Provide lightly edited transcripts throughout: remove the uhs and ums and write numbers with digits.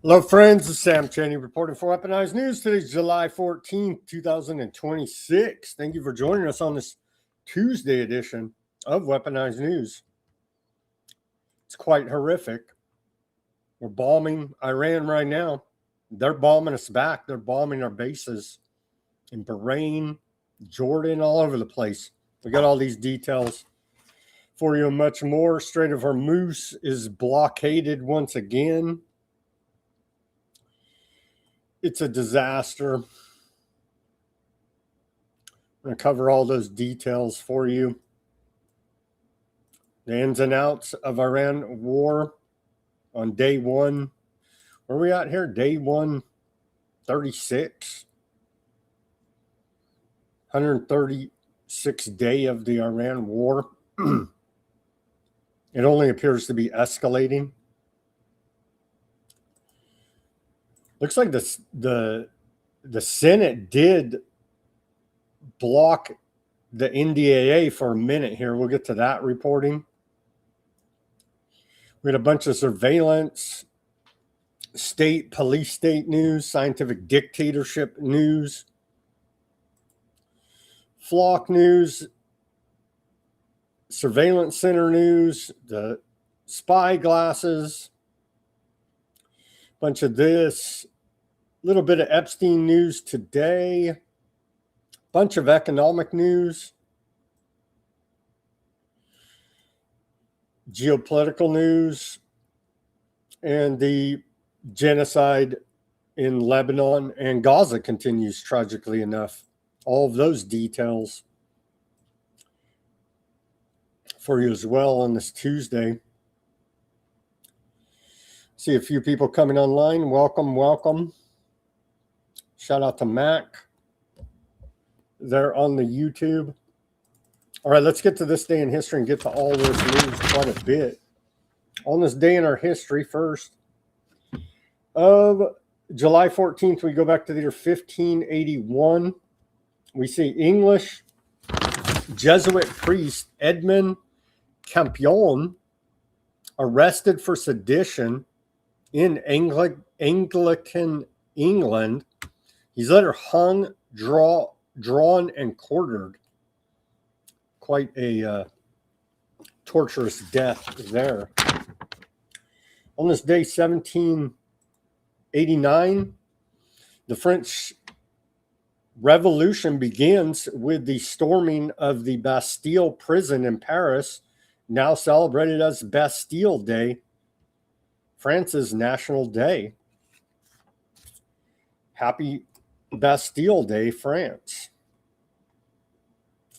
Hello, friends. This is Sam Cheney reporting for Weaponized News. Today's July 14th, 2026. Thank you for joining us on this Tuesday edition of Weaponized News. It's quite horrific. We're bombing Iran right now. They're bombing us back. They're bombing our bases in Bahrain, Jordan, all over the place. We got all these details for you and much more. Strait of Hormuz is blockaded once again. It's a disaster. I'm going to cover all those details for you. The ins and outs of Iran war on day one. Where are we at here? Day 136. 136th day of the Iran war. It only appears to be escalating. Looks like the Senate did block the NDAA for a minute here. We'll get to that reporting. We had a bunch of surveillance, police state news, scientific dictatorship news, flock news, surveillance center news, the spy glasses, bunch of this, little bit of Epstein news today, bunch of economic news, geopolitical news, and the genocide in Lebanon and Gaza continues, tragically enough. All of those details for you as well on this Tuesday. See a few people coming online. Welcome. Shout out to Mac. They're on the YouTube. All right, let's get to this day in history and get to all this news quite a bit. On this day in our history, first of July 14th, we go back to the year 1581. We see English Jesuit priest Edmund Campion arrested for sedition in Anglican England. He's later hung, drawn, and quartered. Quite a torturous death there. On this day, 1789, the French Revolution begins with the storming of the Bastille prison in Paris, now celebrated as Bastille Day, France's national day. Happy Bastille Day, France.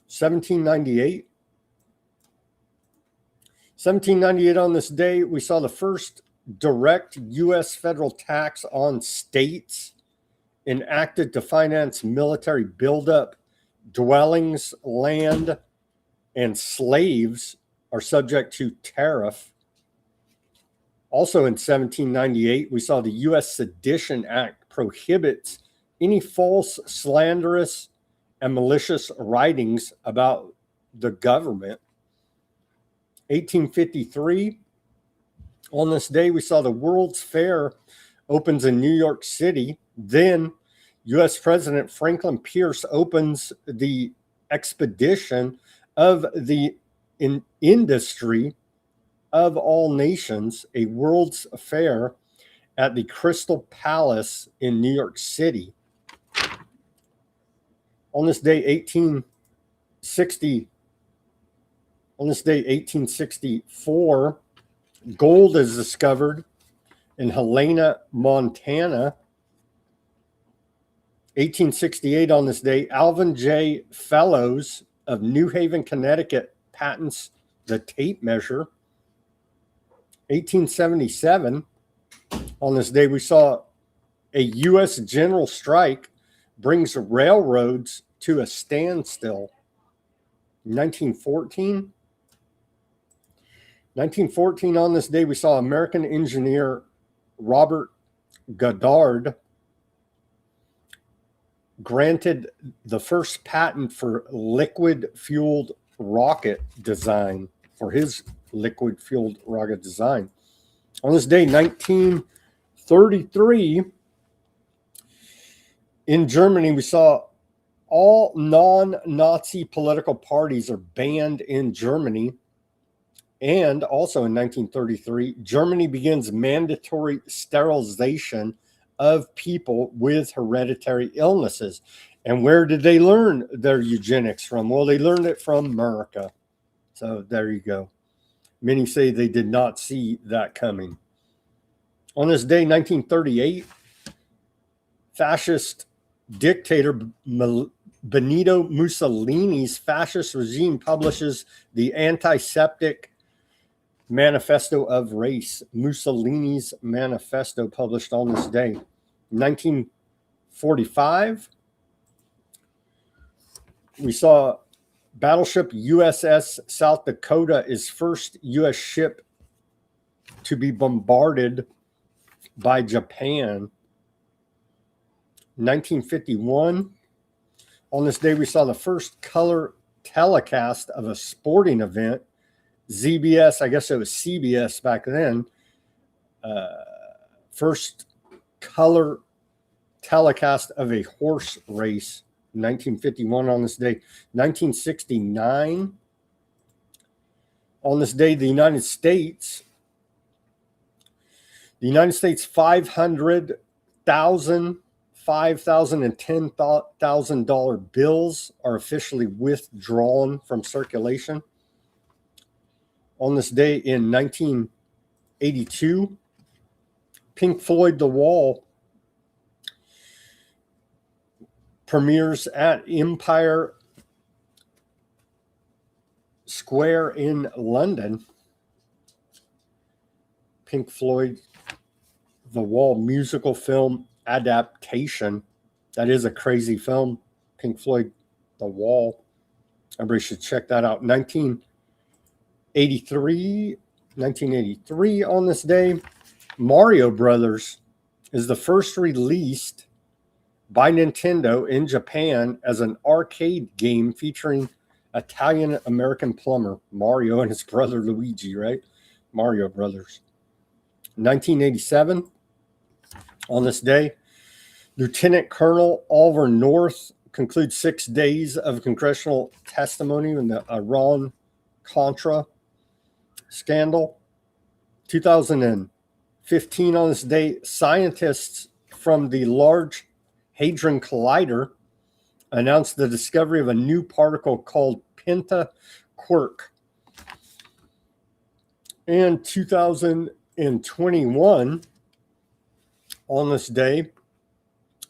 1798. 1798, on this day, we saw the first direct U.S. federal tax on states enacted to finance military buildup. Dwellings, land, and slaves are subject to tariff. Also in 1798, we saw the U.S. Sedition Act prohibits any false, slanderous, and malicious writings about the government. 1853, on this day, we saw the World's Fair opens in New York City. Then U.S. President Franklin Pierce opens the expedition of the industry of all nations, a World's Fair at the Crystal Palace in New York City. On this day, 1864, gold is discovered in Helena, Montana. 1868, on this day, Alvin J. Fellows of New Haven, Connecticut, patents the tape measure. 1877, on this day, we saw a U.S. general strike brings railroads to a standstill. 1914, on this day, we saw American engineer Robert Goddard granted the first patent for liquid-fueled rocket design, for his liquid-fueled rocket design. On this day, 1933, in Germany, we saw all non-Nazi political parties are banned in Germany. And also in 1933, Germany begins mandatory sterilization of people with hereditary illnesses. And where did they learn their eugenics from? Well, they learned it from America. So there you go. Many say they did not see that coming. On this day, 1938, fascist dictator Benito Mussolini's fascist regime publishes the Antiseptic Manifesto of Race, Mussolini's manifesto, published on this day. 1945, we saw battleship USS South Dakota is first U.S. ship to be bombarded by Japan. 1951, on this day, we saw the first color telecast of a sporting event. ZBS, I guess it was CBS back then, first color telecast of a horse race, 1951 on this day. 1969, on this day, the United States 500,000, $5,000, and $10,000 bills are officially withdrawn from circulation. On this day in 1982, Pink Floyd The Wall premieres at Empire Square in London. Pink Floyd The Wall musical film adaptation. That is a crazy film, Pink Floyd The Wall. Everybody should check that out. 1983 on this day, Mario Brothers is the first released by Nintendo in Japan as an arcade game featuring Italian-American plumber Mario and his brother Luigi, right? Mario Brothers. 1987, on this day, Lieutenant Colonel Oliver North concludes 6 days of congressional testimony in the Iran-Contra scandal. 2015, on this day, scientists from the Large Hadron Collider announced the discovery of a new particle called pentaquark. And 2021, on this day,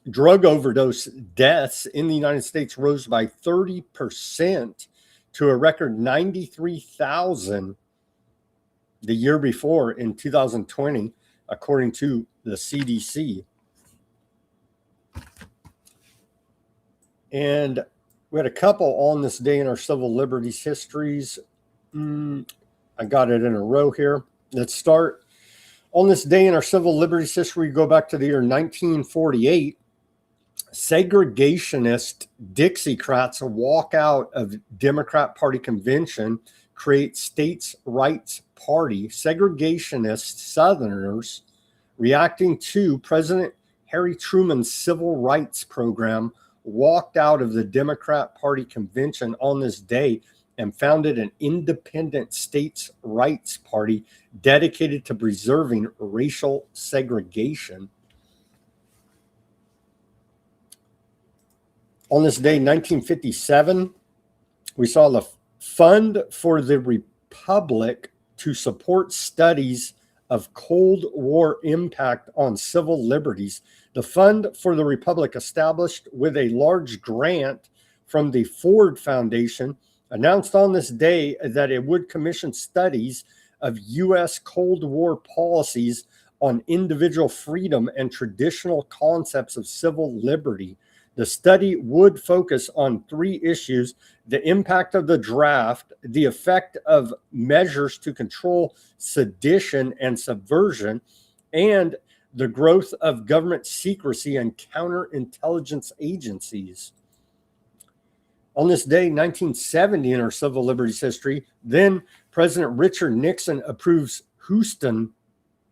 drug overdose deaths in the United States rose by 30% to a record 93,000 the year before in 2020, according to the CDC. And we had a couple on this day in our civil liberties histories. I got it in a row here. Let's start. On this day in our civil liberties history, we go back to the year 1948. Segregationist Dixiecrats walk out of Democrat Party convention, create States' Rights Party. Segregationist Southerners, reacting to President Harry Truman's civil rights program, walked out of the Democrat Party convention on this day and founded an independent States' Rights Party dedicated to preserving racial segregation. On this day, 1957, we saw the Fund for the Republic to support studies of Cold War impact on civil liberties. The Fund for the Republic, established with a large grant from the Ford Foundation, announced on this day that it would commission studies of U.S. Cold War policies on individual freedom and traditional concepts of civil liberty. The study would focus on 3 issues: the impact of the draft, the effect of measures to control sedition and subversion, and the growth of government secrecy and counterintelligence agencies. On this day, 1970, in our civil liberties history, then President Richard Nixon approves Houston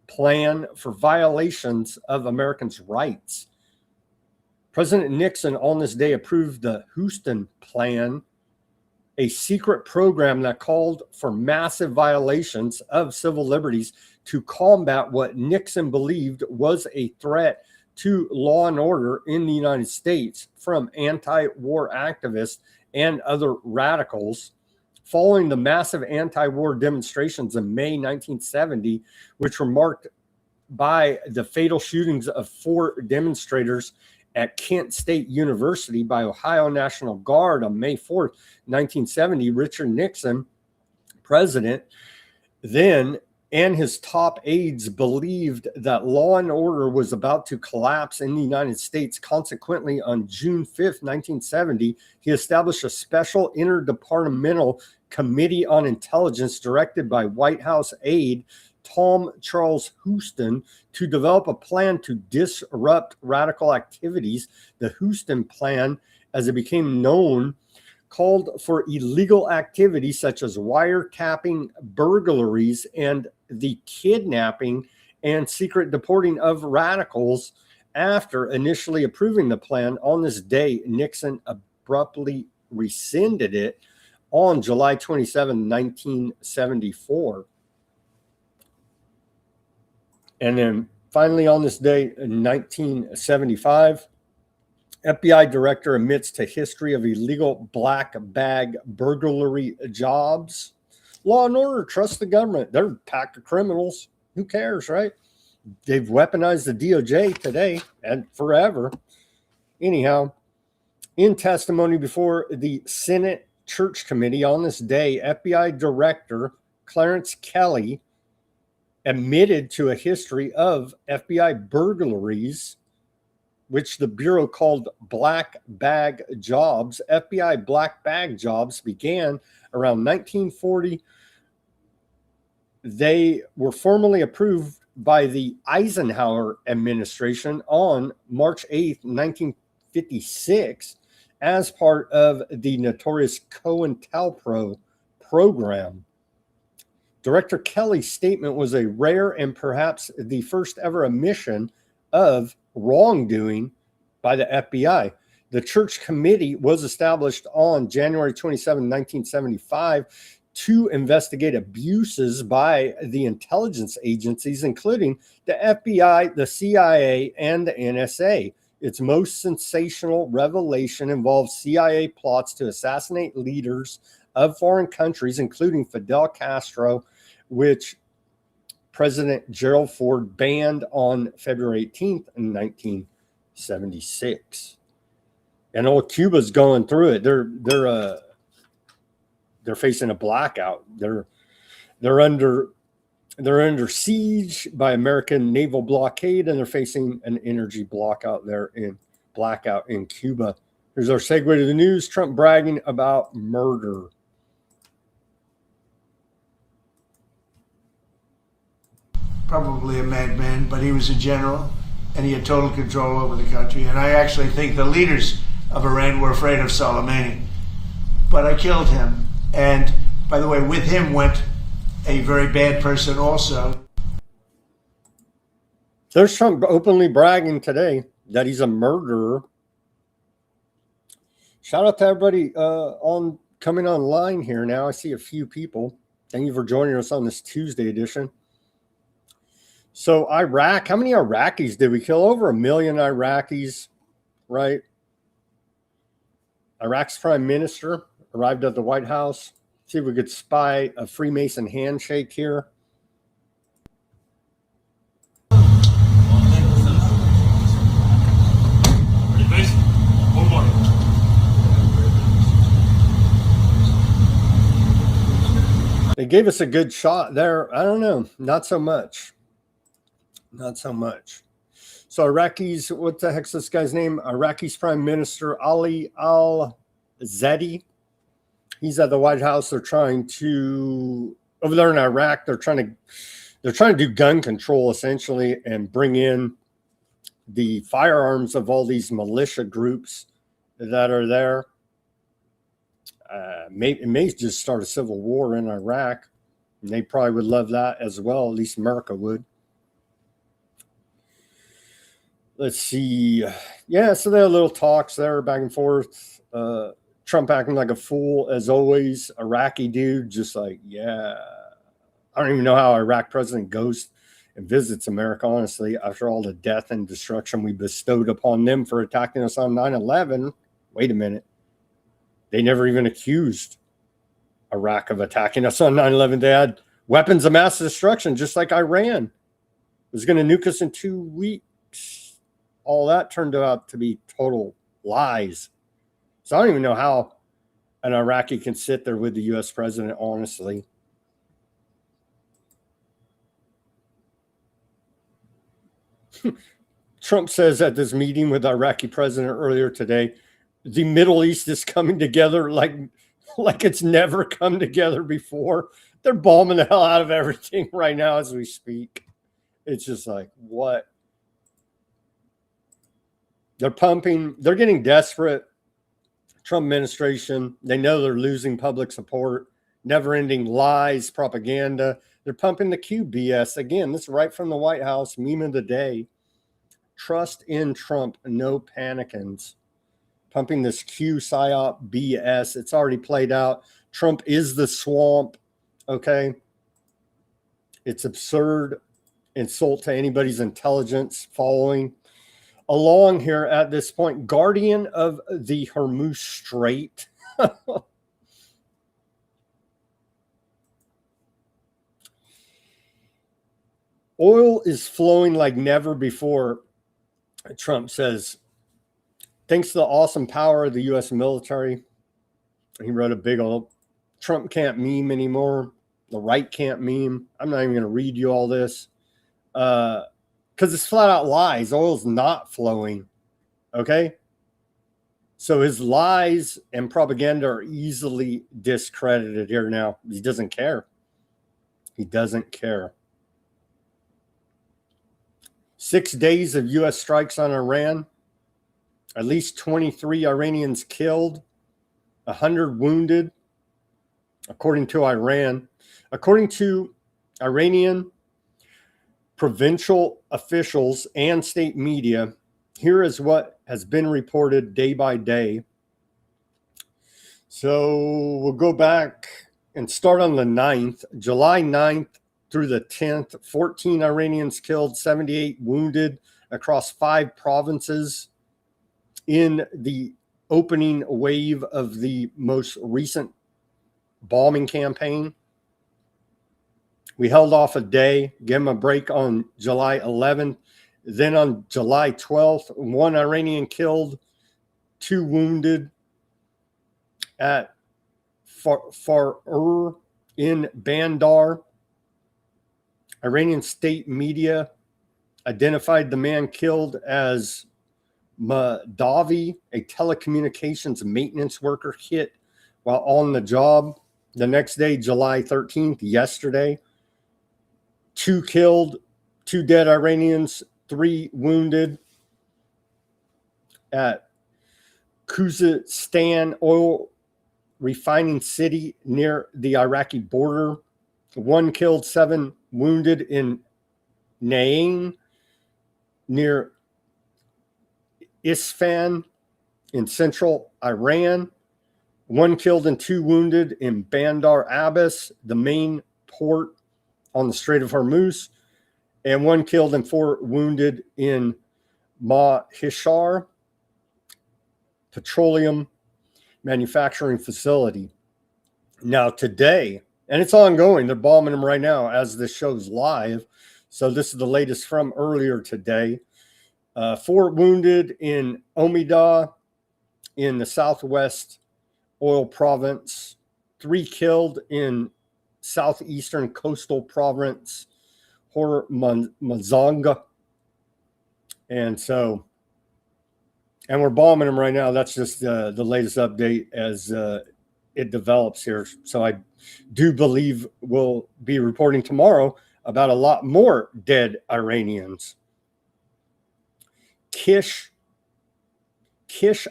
plan for violations of Americans' rights. President Nixon on this day approved the Houston Plan, a secret program that called for massive violations of civil liberties to combat what Nixon believed was a threat to law and order in the United States from anti-war activists and other radicals. Following the massive anti-war demonstrations in May 1970, which were marked by the fatal shootings of 4 demonstrators at Kent State University by Ohio National Guard on May 4th, 1970, Richard Nixon, president then, and his top aides believed that law and order was about to collapse in the United States. Consequently, on June 5th, 1970, he established a special interdepartmental committee on intelligence directed by White House aide Tom Charles Houston to develop a plan to disrupt radical activities. The Houston Plan, as it became known, called for illegal activities such as wiretapping, burglaries, and the kidnapping and secret deporting of radicals. After initially approving the plan, on this day, Nixon abruptly rescinded it on July 27, 1974. And then finally on this day in 1975, FBI director admits to history of illegal black bag burglary jobs. Law and order, trust the government. They're a pack of criminals. Who cares, right? They've weaponized the DOJ today and forever. Anyhow, in testimony before the Senate Church Committee on this day, FBI Director Clarence Kelly admitted to a history of FBI burglaries, which the Bureau called black bag jobs. FBI black bag jobs began around 1940. They were formally approved by the Eisenhower administration on March 8th, 1956, as part of the notorious COINTELPRO program. Director Kelly's statement was a rare and perhaps the first ever admission of wrongdoing by the FBI. The Church Committee was established on January 27, 1975 to investigate abuses by the intelligence agencies, including the FBI, the CIA, and the NSA. Its most sensational revelation involves CIA plots to assassinate leaders of foreign countries, including Fidel Castro, which President Gerald Ford banned on February 18th in 1976. And old Cuba's going through it. They're facing a blackout. They're under siege by American naval blockade, and they're facing an energy blackout in Cuba. Here's our segue to the news. Trump bragging about murder. Probably a madman, but he was a general, and he had total control over the country. And I actually think the leaders of Iran were afraid of Soleimani. But I killed him. And, by the way, with him went a very bad person also. There's Trump openly bragging today that he's a murderer. Shout out to everybody coming online here now. I see a few people. Thank you for joining us on this Tuesday edition. So Iraq, how many Iraqis did we kill? Over 1 million Iraqis, right? Iraq's prime minister arrived at the White House. See if we could spy a Freemason handshake here. They gave us a good shot there. I don't know. Not so much. Not so much. So Iraqis, what the heck's this guy's name? Iraqi's Prime Minister Ali al-Zadi. He's at the White House. They're trying to, over there in Iraq, they're trying to do gun control essentially and bring in the firearms of all these militia groups that are there. It may just start a civil war in Iraq. And they probably would love that as well. At least America would. Let's see. Yeah, so there are little talks there back and forth. Trump acting like a fool as always. Iraqi dude, just like, yeah. I don't even know how Iraq president goes and visits America, honestly, after all the death and destruction we bestowed upon them for attacking us on 9/11. Wait a minute. They never even accused Iraq of attacking us on 9/11. They had weapons of mass destruction, just like Iran was going to nuke us in 2 weeks. All that turned out to be total lies. So I don't even know how an Iraqi can sit there with the U.S. president, honestly. Trump says at this meeting with the Iraqi president earlier today, the Middle East is coming together like it's never come together before. They're bombing the hell out of everything right now as we speak. It's just like, what? They're pumping, they're getting desperate. Trump administration, they know they're losing public support, never-ending lies, propaganda. They're pumping the Q BS. Again, this is right from the White House, meme of the day. Trust in Trump, no panicins. Pumping this Q psyop BS. It's already played out. Trump is the swamp, okay? It's absurd insult to anybody's intelligence following along here at this point. Guardian of the Hormuz Strait. Oil is flowing like never before, Trump says, thanks to the awesome power of the U.S. military. He wrote a big old, Trump can't meme anymore. The right can't meme. I'm not even going to read you all this. Because it's flat out lies. Oil's not flowing. Okay? So his lies and propaganda are easily discredited here now. He doesn't care. He doesn't care. 6 days of U.S. strikes on Iran. At least 23 Iranians killed. 100 wounded. According to Iran. According to Iranian provincial officials and state media, here is what has been reported day by day. So we'll go back and start on the 9th, July 9th through the 10th. 14 Iranians killed, 78 wounded across 5 provinces in the opening wave of the most recent bombing campaign. We held off a day, gave them a break on July 11th. Then on July 12th, 1 Iranian killed, 2 wounded at Farur in Bandar. Iranian state media identified the man killed as Mahdavi, a telecommunications maintenance worker hit while on the job. The next day, July 13th, yesterday, 2 killed, 2 dead Iranians, 3 wounded at Khuzestan oil refining city near the Iraqi border. 1 killed, 7 wounded in Nain near Isfahan in central Iran. 1 killed and 2 wounded in Bandar Abbas, the main port on the Strait of Hormuz, and 1 killed and 4 wounded in Mahishar petroleum manufacturing facility. Now today, and it's ongoing, they're bombing them right now as this show's live. So this is the latest from earlier today. 4 wounded in Omidah in the southwest oil province. 3 killed in southeastern coastal province, Hormuz. And so, and we're bombing them right now. That's just the latest update as it develops here. So I do believe we'll be reporting tomorrow about a lot more dead Iranians. Kish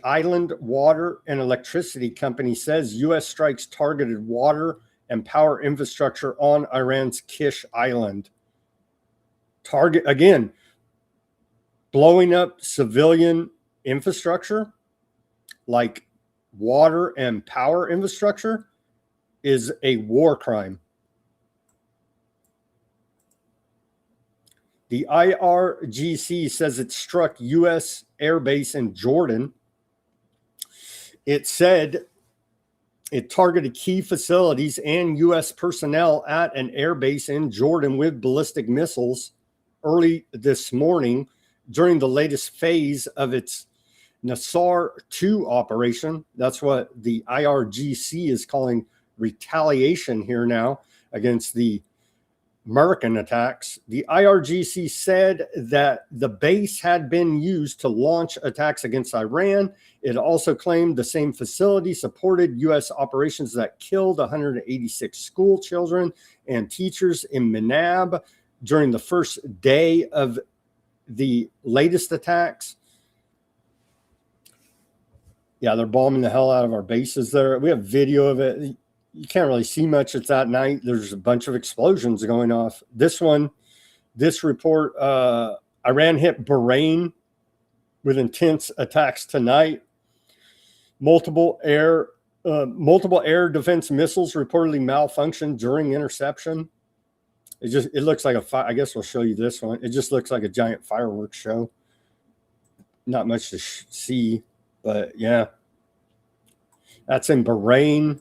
Island Water and Electricity Company says U.S. strikes targeted water and power infrastructure on Iran's Kish Island. Target, again, blowing up civilian infrastructure like water and power infrastructure is a war crime. The IRGC says it struck U.S. airbase in Jordan. It said it targeted key facilities and U.S. personnel at an airbase in Jordan with ballistic missiles early this morning during the latest phase of its Nassar 2 operation. That's what the IRGC is calling retaliation here now against the American attacks. The IRGC said that the base had been used to launch attacks against Iran. It also claimed the same facility supported U.S. operations that killed 186 school children and teachers in Menab during the first day of the latest attacks. Yeah, they're bombing the hell out of our bases there. We have video of it. You can't really see much. It's at night. There's a bunch of explosions going off. This report, Iran hit Bahrain with intense attacks tonight. Multiple air defense missiles reportedly malfunctioned during interception. It looks like I guess we'll show you this one. It just looks like a giant fireworks show. Not much to see, but yeah. That's in Bahrain.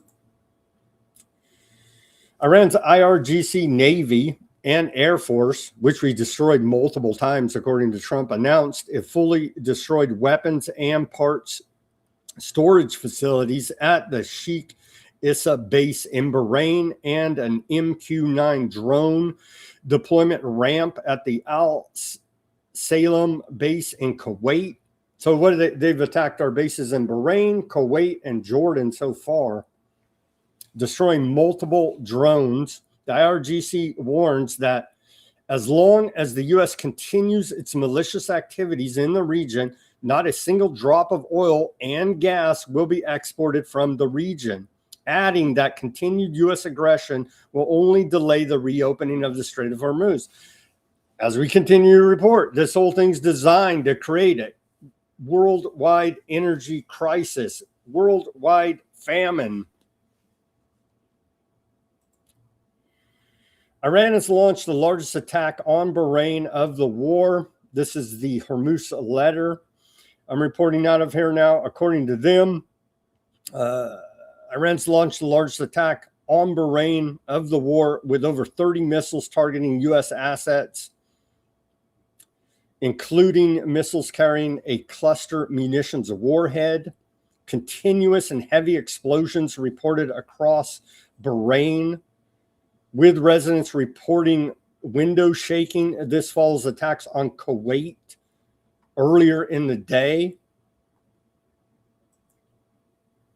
Iran's IRGC Navy and Air Force, which we destroyed multiple times, according to Trump, announced it fully destroyed weapons and parts storage facilities at the Sheikh Issa base in Bahrain and an MQ-9 drone deployment ramp at the Al Salem base in Kuwait. So what they've attacked our bases in Bahrain, Kuwait, and Jordan so far, destroying multiple drones. The IRGC warns that as long as the U.S. continues its malicious activities in the region, not a single drop of oil and gas will be exported from the region, adding that continued U.S. aggression will only delay the reopening of the Strait of Hormuz. As we continue to report, this whole thing's designed to create a worldwide energy crisis, worldwide famine. Iran has launched the largest attack on Bahrain of the war. This is the Hormuz letter I'm reporting out of here now. According to them, Iran's launched the largest attack on Bahrain of the war with over 30 missiles targeting U.S. assets, including missiles carrying a cluster munitions warhead. Continuous and heavy explosions reported across Bahrain, with residents reporting window shaking. This follows attacks on Kuwait earlier in the day.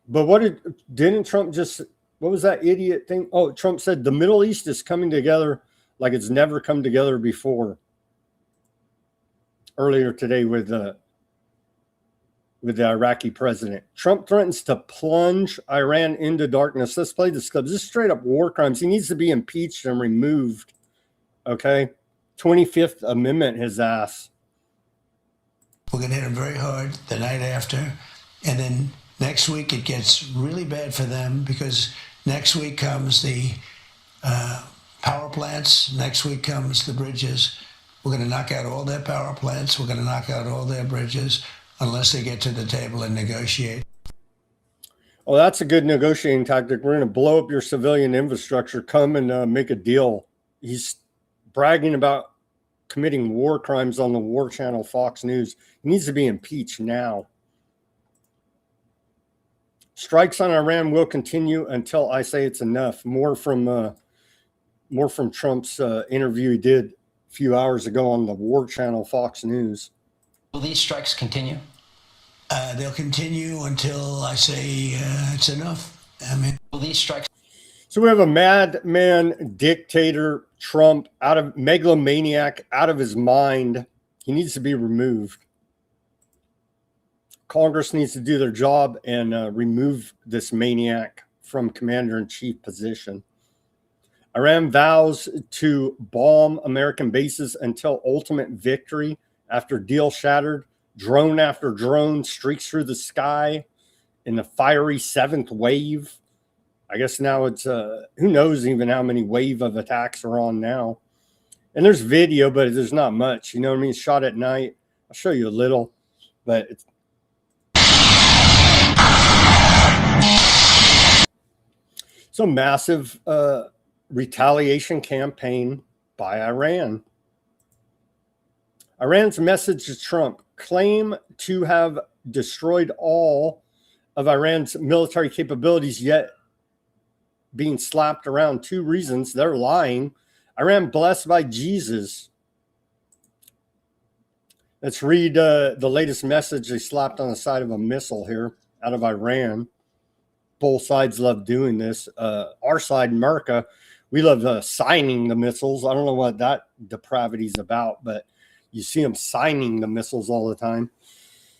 But what was that idiot thing? Oh, Trump said the Middle East is coming together like it's never come together before. Earlier today with the Iraqi president. Trump threatens to plunge Iran into darkness. Let's play this clip. This is straight up war crimes. He needs to be impeached and removed. Okay? 25th Amendment his ass. We're going to hit him very hard the night after. And then next week it gets really bad for them because next week comes the power plants. Next week comes the bridges. We're going to knock out all their power plants. We're going to knock out all their bridges unless they get to the table and negotiate. Oh, that's a good negotiating tactic. We're going to blow up your civilian infrastructure. Come and make a deal. He's bragging about committing war crimes on the war channel Fox News. He needs to be impeached now. Strikes on Iran will continue until I say it's enough. More from Trump's interview he did a few hours ago on the war channel Fox News. Will these strikes continue? They'll continue until I say it's enough. I mean, will these strikes? So we have a madman dictator, Trump, megalomaniac, out of his mind. He needs to be removed. Congress needs to do their job and remove this maniac from commander-in-chief position. Iran vows to bomb American bases until ultimate victory. after deal shattered. Drone after drone streaks through the sky in the fiery seventh wave. I guess now it's, who knows even how many wave of attacks are on now. And there's video, but there's not much. You know what I mean? Shot at night. I'll show you a little, but it's so massive retaliation campaign by Iran. Iran's message to Trump: claim to have destroyed all of Iran's military capabilities, yet being slapped around. Two reasons: they're lying. Iran blessed by Jesus. Let's read the latest message they slapped on the side of a missile here out of Iran. Both sides love doing this. Our side, America, we love signing the missiles. I don't know what that depravity is about, but you see them signing the missiles all the time.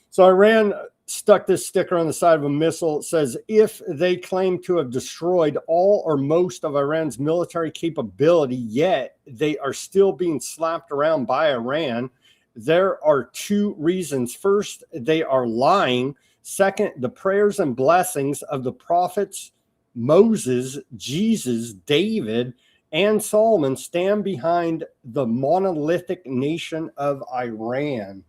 So Iran stuck this sticker on the side of a missile. It says, if they claim to have destroyed all or most of Iran's military capability, yet they are still being slapped around by Iran, there are two reasons. First, they are lying. Second, the prayers and blessings of the prophets Moses, Jesus, David, and Solomon stand behind the monolithic nation of Iran.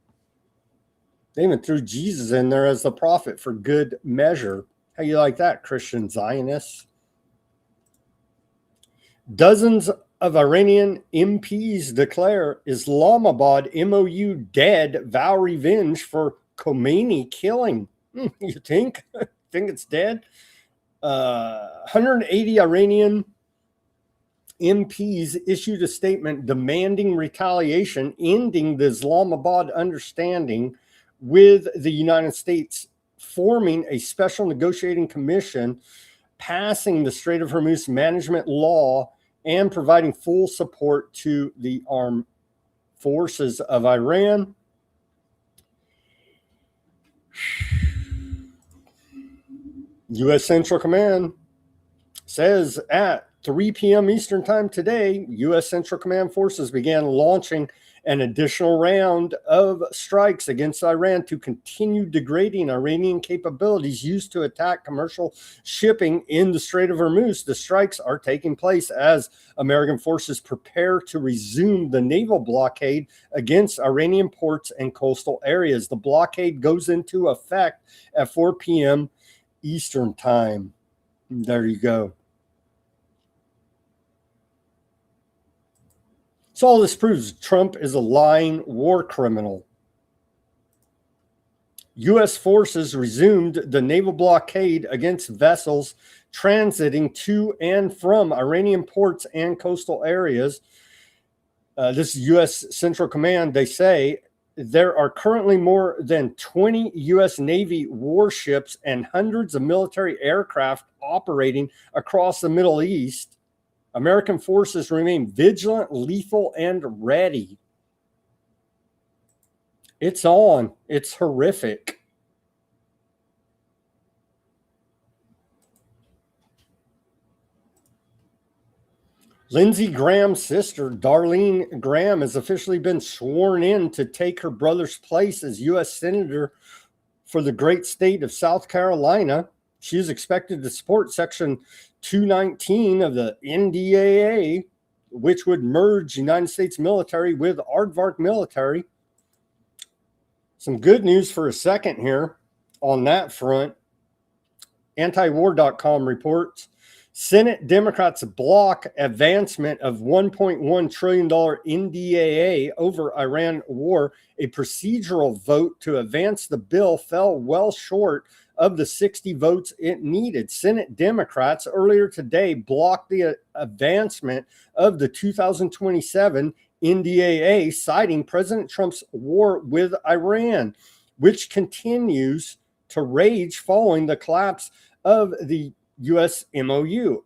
They even threw Jesus in there as the prophet for good measure. How you like that, Christian Zionists? Dozens of Iranian MPs declare Islamabad MOU dead, vow revenge for Khomeini killing. You think? Think it's dead? 180 Iranian MPs issued a statement demanding retaliation, ending the Islamabad understanding with the United States, forming a special negotiating commission, passing the Strait of Hormuz management law, and providing full support to the armed forces of Iran. U.S. Central Command says at 3 p.m. Eastern Time today, U.S. Central Command forces began launching an additional round of strikes against Iran to continue degrading Iranian capabilities used to attack commercial shipping in the Strait of Hormuz. The strikes are taking place as American forces prepare to resume the naval blockade against Iranian ports and coastal areas. The blockade goes into effect at 4 p.m. Eastern Time. There you go. So all this proves Trump is a lying war criminal. U.S. forces resumed the naval blockade against vessels transiting to and from Iranian ports and coastal areas. This is U.S. Central Command. They say there are currently more than 20 U.S. Navy warships and hundreds of military aircraft operating across the Middle East. American forces remain vigilant, lethal, and ready. It's on. It's horrific. Lindsey Graham's sister, Darlene Graham, has officially been sworn in to take her brother's place as U.S. Senator for the great state of South Carolina. She is expected to support Section 219 of the NDAA, which would merge United States military with Aardvark military. Some good news for a second here on that front. Antiwar.com reports Senate Democrats block advancement of $1.1 trillion NDAA over Iran war. A procedural vote to advance the bill fell well short of the 60 votes it needed. Senate Democrats earlier today blocked the advancement of the 2027 NDAA, citing President Trump's war with Iran, which continues to rage following the collapse of the U.S. MOU.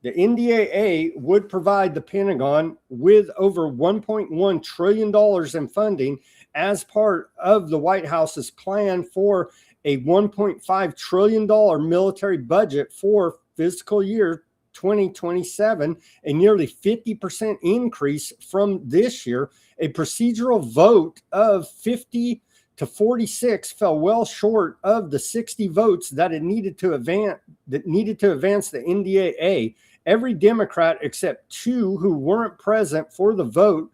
The NDAA would provide the Pentagon with over $1.1 trillion in funding as part of the White House's plan for a $1.5 trillion military budget for fiscal year 2027, a nearly 50% increase from this year. A procedural vote of 50 to 46 fell well short of the 60 votes that it needed to advance the NDAA. Every Democrat except two who weren't present for the vote,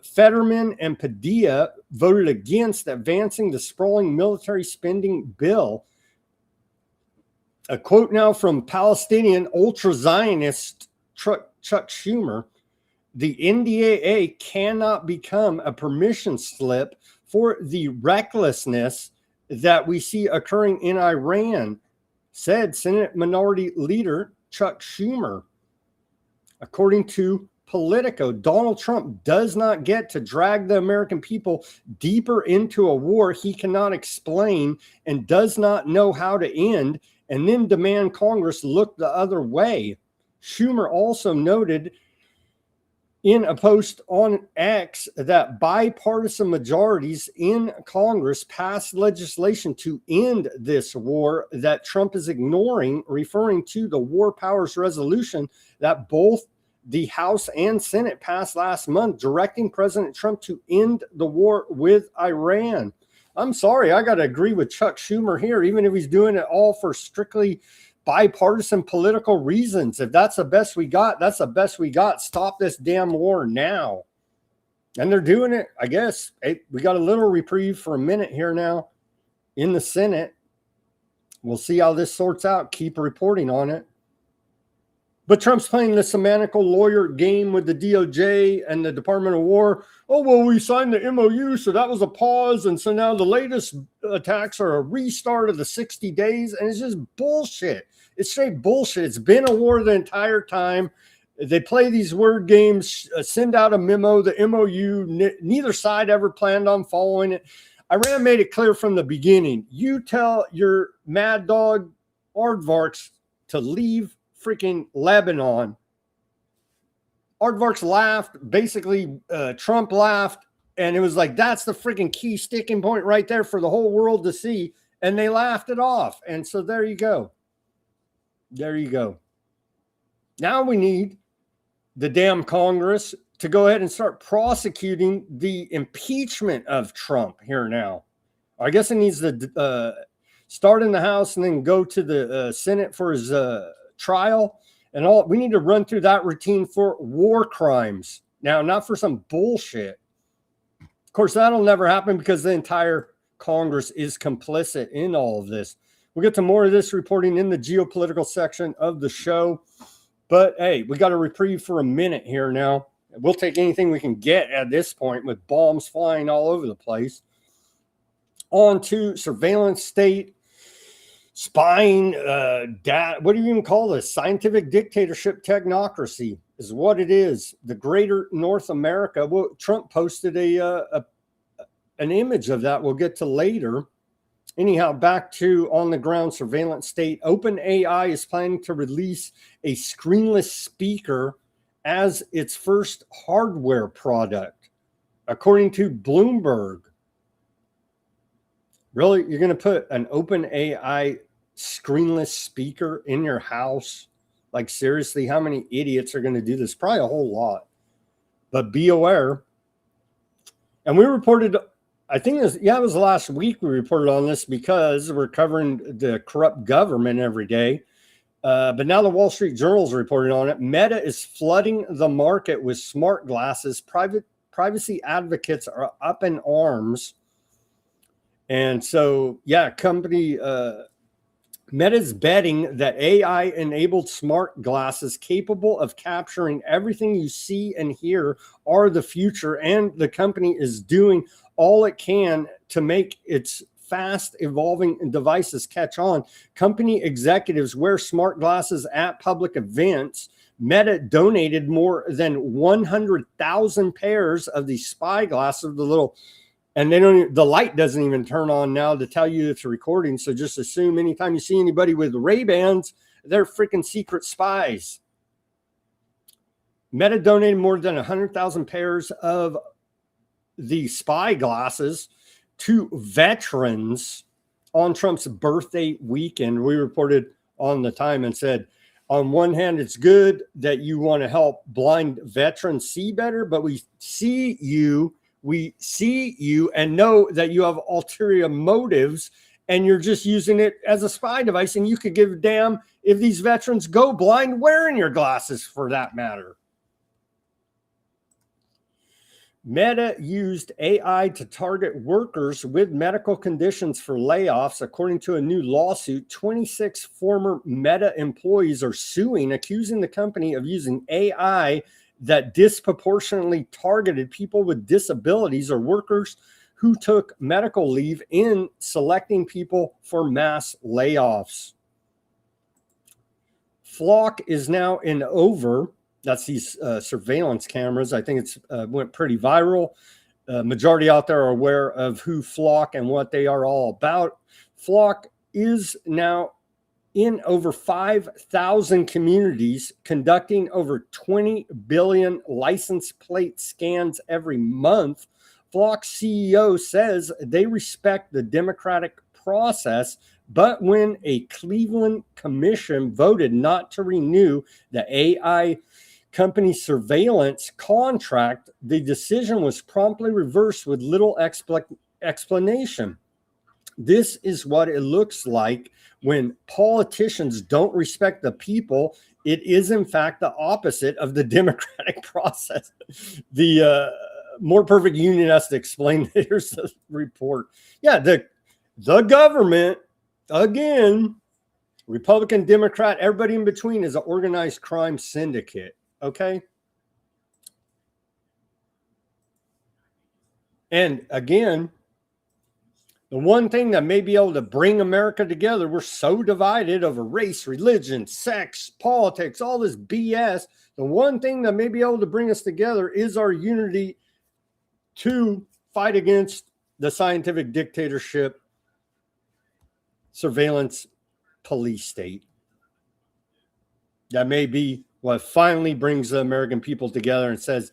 Fetterman and Padilla, voted against advancing the sprawling military spending bill. A quote now from Palestinian ultra-Zionist Chuck Schumer: the NDAA cannot become a permission slip for the recklessness that we see occurring in Iran, said Senate Minority Leader Chuck Schumer. According to Politico, Donald Trump does not get to drag the American people deeper into a war he cannot explain and does not know how to end, and then demand Congress look the other way. Schumer also noted in a post on X that bipartisan majorities in Congress passed legislation to end this war that Trump is ignoring, referring to the War Powers Resolution that both the House and Senate passed last month, directing President Trump to end the war with Iran. I'm sorry, I got to agree with Chuck Schumer here, even if he's doing it all for strictly bipartisan political reasons. If that's the best we got, that's the best we got. Stop this damn war now. And they're doing it, I guess. Hey, we got a little reprieve for a minute here now in the Senate. We'll see how this sorts out. Keep reporting on it. But Trump's playing the semantical lawyer game with the DOJ and the Department of War. Oh, well, we signed the MOU, so that was a pause. And so now the latest attacks are a restart of the 60 days. And it's just bullshit. It's straight bullshit. It's been a war the entire time. They play these word games, send out a memo, the MOU. Neither side ever planned on following it. Iran made it clear from the beginning. You tell your mad dog aardvarks to leave freaking Lebanon. Aardvarks laughed. Basically, Trump laughed. And it was like, that's the freaking key sticking point right there for the whole world to see. And they laughed it off. And so there you go. There you go. Now we need the damn Congress to go ahead and start prosecuting the impeachment of Trump here now. I guess it needs to start in the House and then go to the Senate for his trial. And all we need to run through that routine for war crimes. Now, not for some bullshit. Of course, that'll never happen because the entire Congress is complicit in all of this. We'll get to more of this reporting in the geopolitical section of the show. But hey, we got a reprieve for a minute here now. We'll take anything we can get at this point with bombs flying all over the place. On to surveillance state, spying, what do you even call this? Scientific dictatorship technocracy is what it is. The greater North America. Well, Trump posted an image of that we'll get to later. Anyhow, back to on the ground surveillance state. OpenAI is planning to release a screenless speaker as its first hardware product, according to Bloomberg. Really? You're going to put an OpenAI screenless speaker in your house? Like, seriously, how many idiots are going to do this? Probably a whole lot. But be aware. And we reported, I think it was last week we reported on this because we're covering the corrupt government every day. But now the Wall Street Journal is reporting on it. Meta is flooding the market with smart glasses. Privacy advocates are up in arms. And so, company Meta's betting that AI-enabled smart glasses capable of capturing everything you see and hear are the future, and the company is doing all it can to make its fast-evolving devices catch on. Company executives wear smart glasses at public events. Meta donated more than 100,000 pairs of these spy glasses, the little. And the light doesn't even turn on now to tell you it's a recording. So just assume anytime you see anybody with Ray-Bans, they're freaking secret spies. Meta donated more than 100,000 pairs of the spy glasses to veterans on Trump's birthday weekend. We reported on the time and said on one hand, it's good that you want to help blind veterans see better, but we see you and know that you have ulterior motives, and you're just using it as a spy device, and you could give a damn if these veterans go blind wearing your glasses, for that matter. Meta used AI to target workers with medical conditions for layoffs. According to a new lawsuit, 26 former Meta employees are suing, accusing the company of using AI that disproportionately targeted people with disabilities or workers who took medical leave in selecting people for mass layoffs. Flock is now in over. That's these surveillance cameras. I think it's went pretty viral. Majority out there are aware of who Flock and what they are all about. Flock is now in over 5,000 communities, conducting over 20 billion license plate scans every month. Flock's CEO says they respect the democratic process, but when a Cleveland commission voted not to renew the AI company surveillance contract, the decision was promptly reversed with little explanation. This is what it looks like when politicians don't respect the people. It is, in fact, the opposite of the democratic process. The More Perfect Union has to explain. Here's the report. Yeah, the government, again, Republican, Democrat, everybody in between, is an organized crime syndicate. Okay. And again, the one thing that may be able to bring America together, we're so divided over race, religion, sex, politics, all this BS. The one thing that may be able to bring us together is our unity to fight against the scientific dictatorship, surveillance, police state. That may be what finally brings the American people together and says,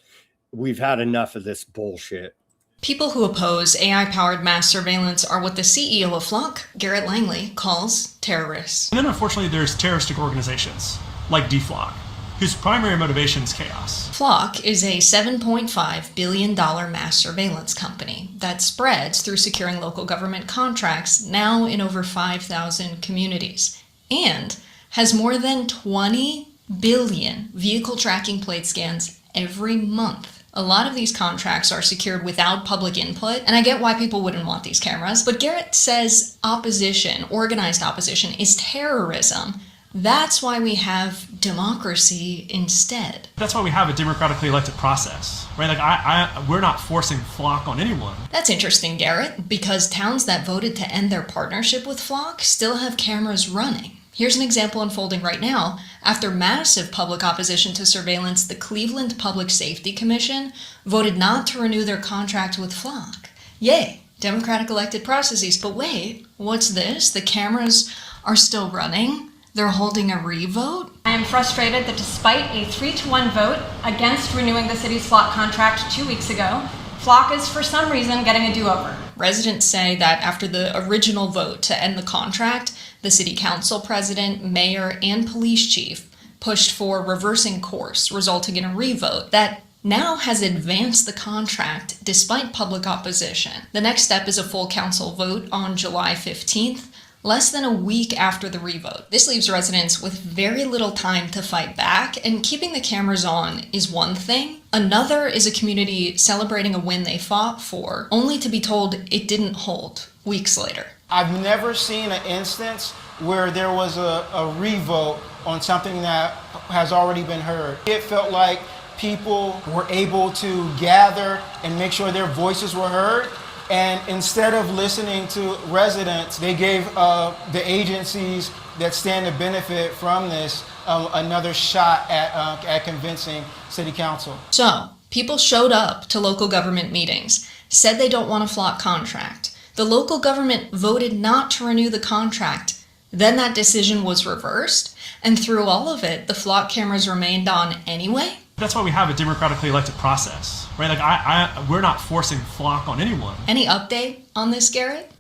we've had enough of this bullshit. People who oppose AI-powered mass surveillance are what the CEO of Flock, Garrett Langley, calls terrorists. And then unfortunately there's terroristic organizations like DFlock, whose primary motivation is chaos. Flock is a $7.5 billion mass surveillance company that spreads through securing local government contracts now in over 5,000 communities, and has more than 20 billion vehicle tracking plate scans every month. A lot of these contracts are secured without public input, and I get why people wouldn't want these cameras, but Garrett says opposition, organized opposition, is terrorism. That's why we have democracy instead. That's why we have a democratically elected process, right? Like we're not forcing Flock on anyone. That's interesting, Garrett, because towns that voted to end their partnership with Flock still have cameras running. Here's an example unfolding right now. After massive public opposition to surveillance, the Cleveland Public Safety Commission voted not to renew their contract with Flock. Yay, democratic elected processes. But wait, what's this? The cameras are still running? They're holding a revote? I am frustrated that despite a 3-1 vote against renewing the city's Flock contract 2 weeks ago, Flock is for some reason getting a do-over. Residents say that after the original vote to end the contract, the city council president, mayor, and police chief pushed for reversing course, resulting in a revote that now has advanced the contract despite public opposition. The next step is a full council vote on July 15th, less than a week after the revote. This leaves residents with very little time to fight back, and keeping the cameras on is one thing. Another is a community celebrating a win they fought for, only to be told it didn't hold weeks later. I've never seen an instance where there was a revote on something that has already been heard. It felt like people were able to gather and make sure their voices were heard. And instead of listening to residents, they gave the agencies that stand to benefit from this another shot at convincing city council. So, people showed up to local government meetings, said they don't want a Flock contract. The local government voted not to renew the contract. Then that decision was reversed, and through all of it, the Flock cameras remained on anyway. That's why we have a democratically elected process, right? Like we're not forcing Flock on anyone. Any update on this, Garrett?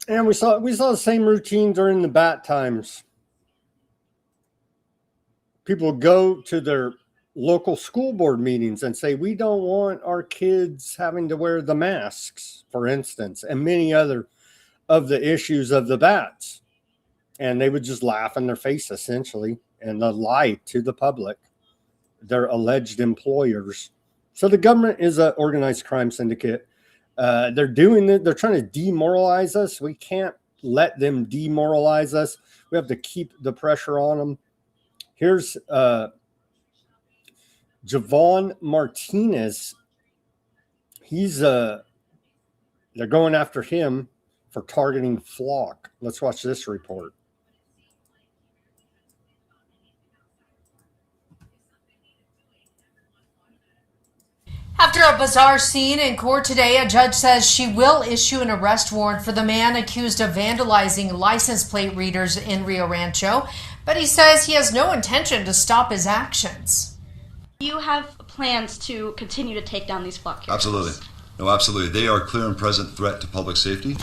And we saw the same routine during the bat times. People go to their local school board meetings and say, we don't want our kids having to wear the masks, for instance, and many other of the issues of the bats. And they would just laugh in their face, essentially, and lie to the public, their alleged employers. So the government is an organized crime syndicate. They're doing it. They're trying to demoralize us. We can't let them demoralize us. We have to keep the pressure on them. Here's Javon Martinez. They're going after him for targeting Flock. Let's watch this report. After a bizarre scene in court today, a judge says she will issue an arrest warrant for the man accused of vandalizing license plate readers in Rio Rancho, but he says he has no intention to stop his actions. Do you have plans to continue to take down these block carriers? Absolutely. No, absolutely. They are a clear and present threat to public safety.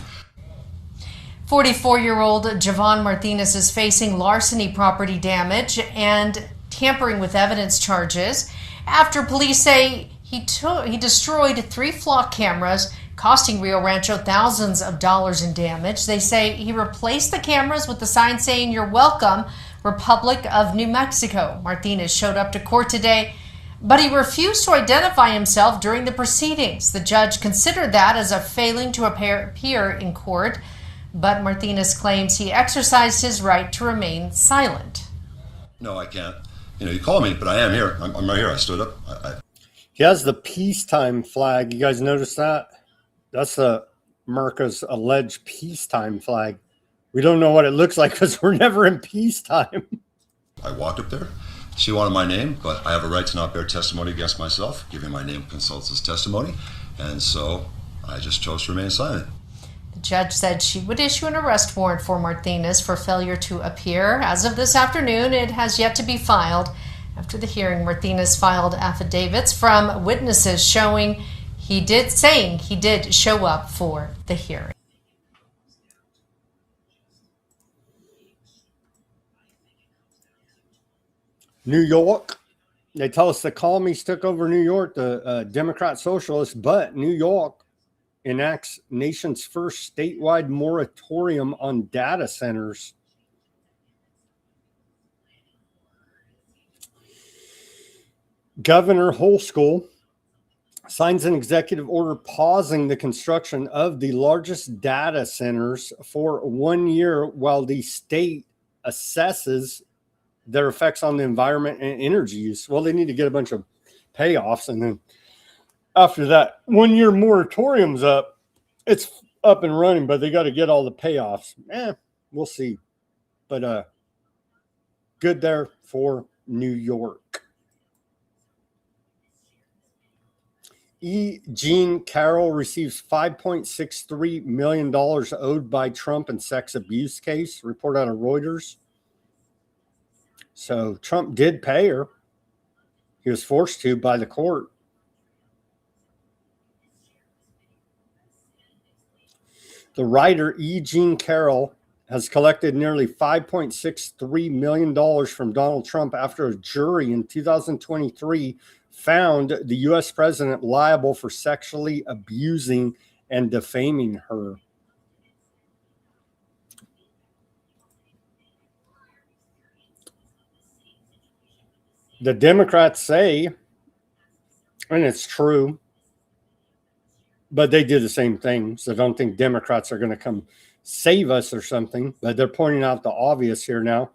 44-year-old Javon Martinez is facing larceny, property damage, and tampering with evidence charges after police say he destroyed 3 Flock cameras, costing Rio Rancho thousands of dollars in damage. They say he replaced the cameras with the sign saying, "You're welcome, Republic of New Mexico." Martinez showed up to court today, but he refused to identify himself during the proceedings. The judge considered that as a failing to appear in court, but Martinez claims he exercised his right to remain silent. No, I can't. You call me, but I am here. I'm right here. I stood up. He has the peacetime flag. You guys notice that? That's America's alleged peacetime flag. We don't know what it looks like because we're never in peacetime. I walked up there. She wanted my name, but I have a right to not bear testimony against myself. Giving my name consults as testimony. And so I just chose to remain silent. The judge said she would issue an arrest warrant for Martinez for failure to appear. As of this afternoon, it has yet to be filed. After the hearing, Martinez filed affidavits from witnesses saying he did show up for the hearing. New York. They tell us the commies took over New York, the Democrat socialists, but New York enacts nation's first statewide moratorium on data centers. Governor Holschool signs an executive order pausing the construction of the largest data centers for 1 year while the state assesses their effects on the environment and energy use. Well, they need to get a bunch of payoffs, and then after that 1 year moratorium's up, it's up and running, but they got to get all the payoffs. We'll see. But good there for New York. E. Jean Carroll receives $5.63 million owed by Trump in sex abuse case, report out of Reuters. So Trump did pay her. He was forced to by the court. The writer E. Jean Carroll has collected nearly $5.63 million from Donald Trump after a jury in 2023 found the U.S. president liable for sexually abusing and defaming her. The Democrats say, and it's true, but they did the same thing. So I don't think Democrats are going to come save us or something, but they're pointing out the obvious here now.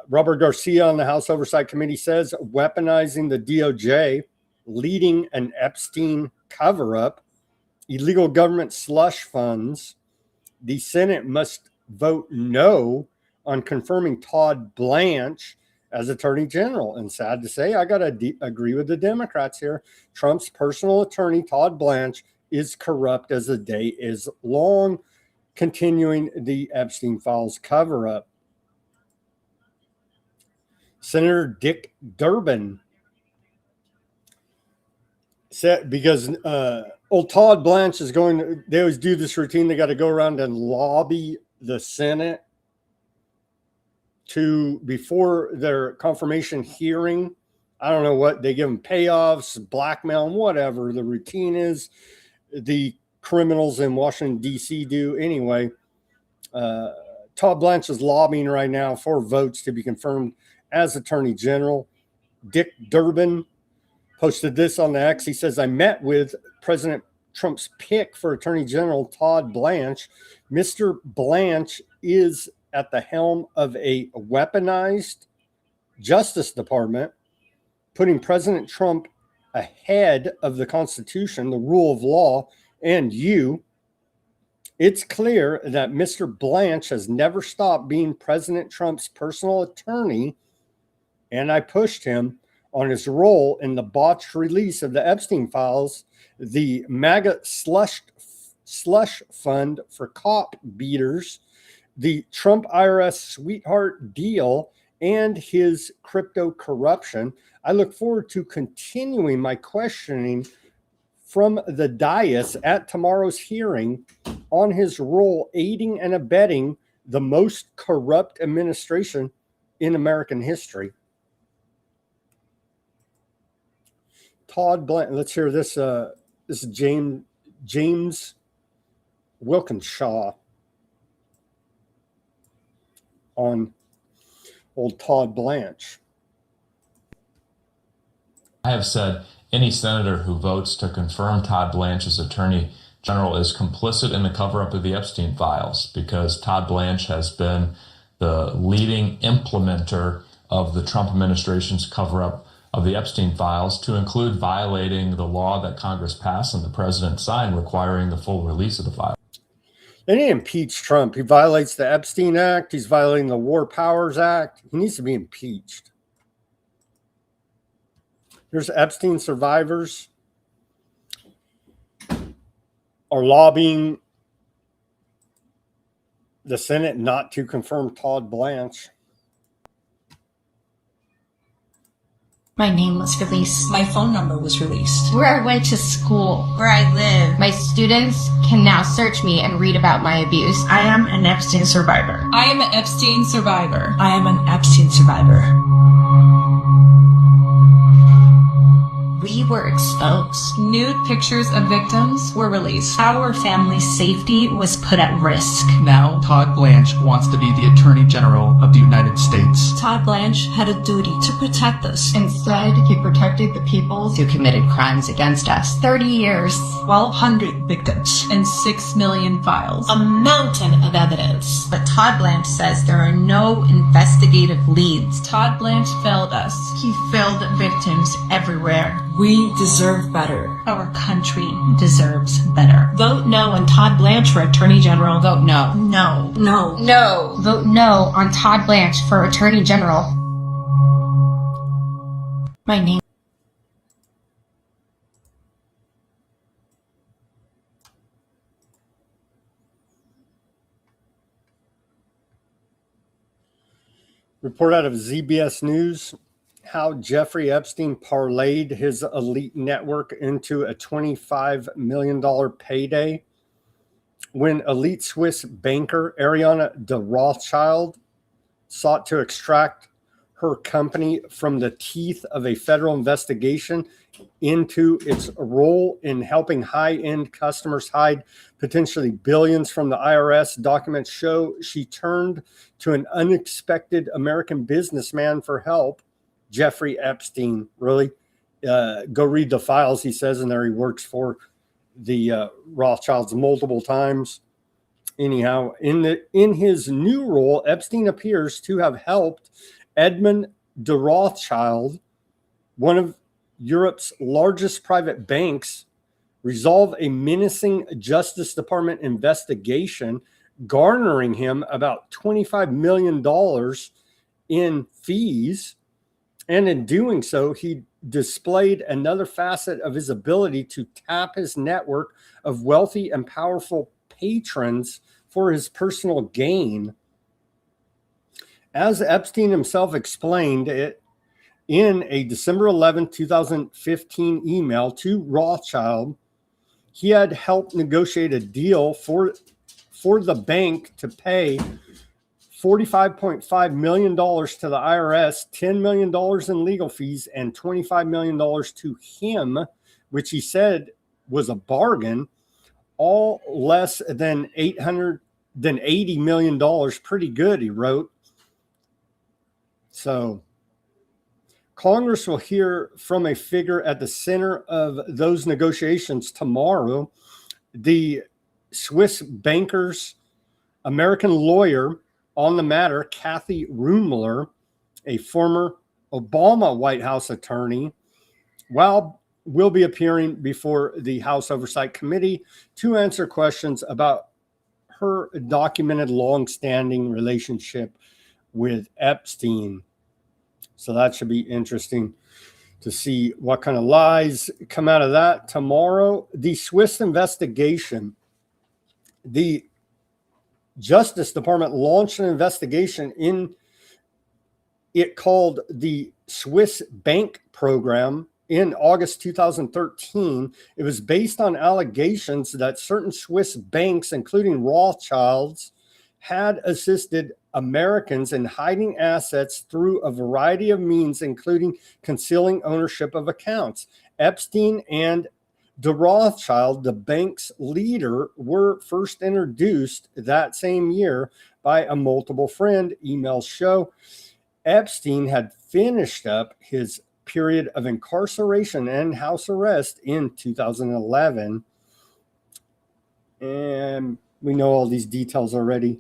Robert Garcia on the House Oversight Committee says weaponizing the DOJ, leading an Epstein cover-up, illegal government slush funds. The Senate must vote no on confirming Todd Blanche as Attorney General. And sad to say, I got to agree with the Democrats here. Trump's personal attorney, Todd Blanche, is corrupt as the day is long, continuing the Epstein files cover-up. Senator Dick Durbin said, because Old Todd Blanche is going, they always do this routine. They got to go around and lobby the Senate before their confirmation hearing. I don't know what they give them, payoffs, blackmail, whatever the routine is. The criminals in Washington, D.C. do anyway. Todd Blanche is lobbying right now for votes to be confirmed as Attorney General. Dick Durbin posted this on the X. He says, I met with President Trump's pick for Attorney General, Todd Blanche. Mr. Blanche is at the helm of a weaponized Justice Department, putting President Trump ahead of the Constitution, the rule of law, and you. It's clear that Mr. Blanche has never stopped being President Trump's personal attorney, and I pushed him on his role in the botched release of the Epstein files, the MAGA slush fund for cop beaters, the Trump IRS sweetheart deal, and his crypto corruption. I look forward to continuing my questioning from the dais at tomorrow's hearing on his role aiding and abetting the most corrupt administration in American history. Todd Blanche, let's hear this. This is James Wilkinshaw on old Todd Blanche. I have said any senator who votes to confirm Todd Blanche as Attorney General is complicit in the cover-up of the Epstein files, because Todd Blanche has been the leading implementer of the Trump administration's cover-up of the Epstein files, to include violating the law that Congress passed and the president signed requiring the full release of the files. They didn't impeach Trump. He violates the Epstein Act. He's violating the War Powers Act. He needs to be impeached. Here's Epstein survivors are lobbying the Senate not to confirm Todd Blanche. My name was released. My phone number was released. Where I went to school. Where I live. My students can now search me and read about my abuse. I am an Epstein survivor. I am an Epstein survivor. I am an Epstein survivor. We were exposed. Nude pictures of victims were released. Our family's safety was put at risk. Now, Todd Blanche wants to be the Attorney General of the United States. Todd Blanche had a duty to protect us. Instead, he protected the people who committed crimes against us. 30 years. 1,200 victims. And 6 million files. A mountain of evidence. But Todd Blanche says there are no investigative leads. Todd Blanche failed us. He failed victims everywhere. We deserve better. Our country deserves better. Vote no on Todd Blanche for Attorney General. Vote no. No. No. No. Vote no on Todd Blanche for Attorney General. My name. Report out of ZBS News how Jeffrey Epstein parlayed his elite network into a $25 million payday when elite Swiss banker Ariana de Rothschild sought to extract her company from the teeth of a federal investigation into its role in helping high-end customers hide potentially billions from the IRS. Documents show she turned to an unexpected American businessman for help, Jeffrey Epstein. Really? Go read the files, he says, and there he works for the Rothschilds multiple times. Anyhow, in his new role, Epstein appears to have helped Edmund de Rothschild, one of Europe's largest private banks, resolve a menacing Justice Department investigation, garnering him about $25 million in fees. And in doing so, he displayed another facet of his ability to tap his network of wealthy and powerful patrons for his personal gain. As Epstein himself explained it in a December 11, 2015 email to Rothschild, he had helped negotiate a deal for the bank to pay $45.5 million to the IRS, $10 million in legal fees, and $25 million to him, which he said was a bargain, all less than $80 million. Pretty good, he wrote. So Congress will hear from a figure at the center of those negotiations tomorrow. The Swiss banker's American lawyer on the matter, Kathy Rumler, a former Obama White House attorney, will be appearing before the House Oversight Committee to answer questions about her documented long-standing relationship with Epstein. So that should be interesting to see what kind of lies come out of that tomorrow. The Swiss investigation. The Justice Department launched an investigation in it called the Swiss Bank Program in August 2013. It was based on allegations that certain Swiss banks, including Rothschilds, had assisted Americans in hiding assets through a variety of means, including concealing ownership of accounts. Epstein and de Rothschild, the bank's leader, were first introduced that same year by a multiple friend. Emails show Epstein had finished up his period of incarceration and house arrest in 2011. And we know all these details already.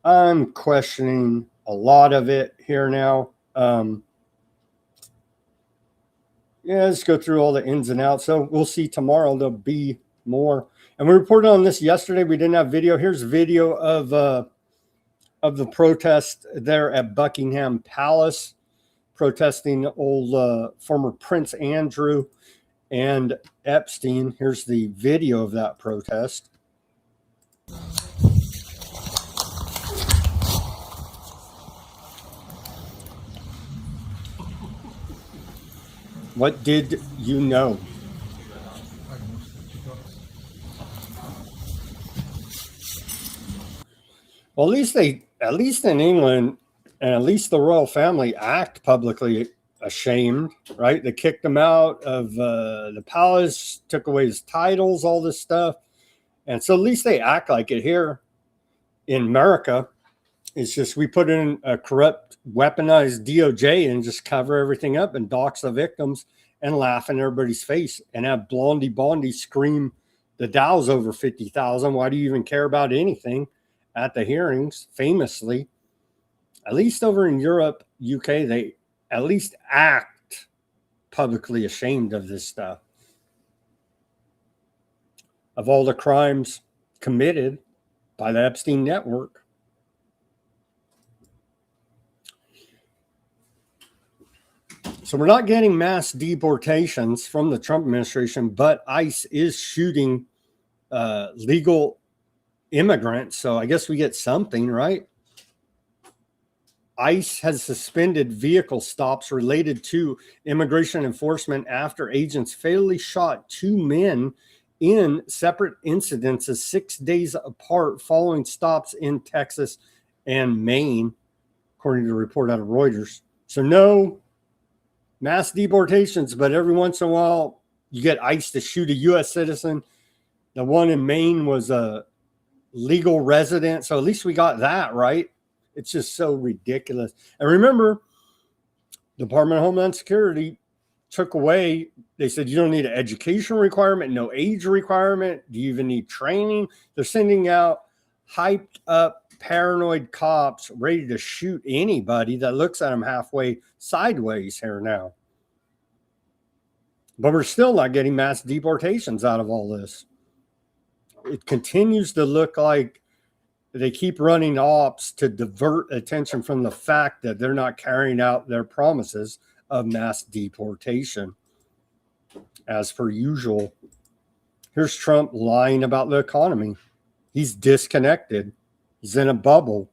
I'm questioning a lot of it here now. Let's go through all the ins and outs. So we'll see tomorrow. There'll be more. And we reported on this yesterday. We didn't have video. Here's video of the protest there at Buckingham Palace, protesting old former Prince Andrew and Epstein. Here's the video of that protest. What did you know? Well, at least in England, and at least the royal family act publicly ashamed, right? They kicked him out of the palace, took away his titles, all this stuff. And so at least they act like it here in America. It's just we put in a corrupt, weaponized DOJ and just cover everything up and dox the victims and laugh in everybody's face and have Blondie Bondi scream the Dow's over 50,000. Why do you even care about anything at the hearings? Famously, at least over in Europe, UK, they at least act publicly ashamed of this stuff, of all the crimes committed by the Epstein network. So we're not getting mass deportations from the Trump administration, but ICE is shooting legal immigrants. So I guess we get something, right? ICE has suspended vehicle stops related to immigration enforcement after agents fatally shot 2 men in separate incidences 6 days apart following stops in Texas and Maine, according to a report out of Reuters. So no mass deportations, but every once in a while you get ICE to shoot a U.S. citizen. The one in Maine was a legal resident, so at least we got that right. It's just so ridiculous. And remember, Department of Homeland Security took away, they said you don't need an education requirement, no age requirement. Do you even need training? They're sending out hyped up, paranoid cops ready to shoot anybody that looks at them halfway sideways here now. But we're still not getting mass deportations out of all this. It continues to look like they keep running ops to divert attention from the fact that they're not carrying out their promises of mass deportation. As per usual, here's Trump lying about the economy. He's disconnected. He's in a bubble.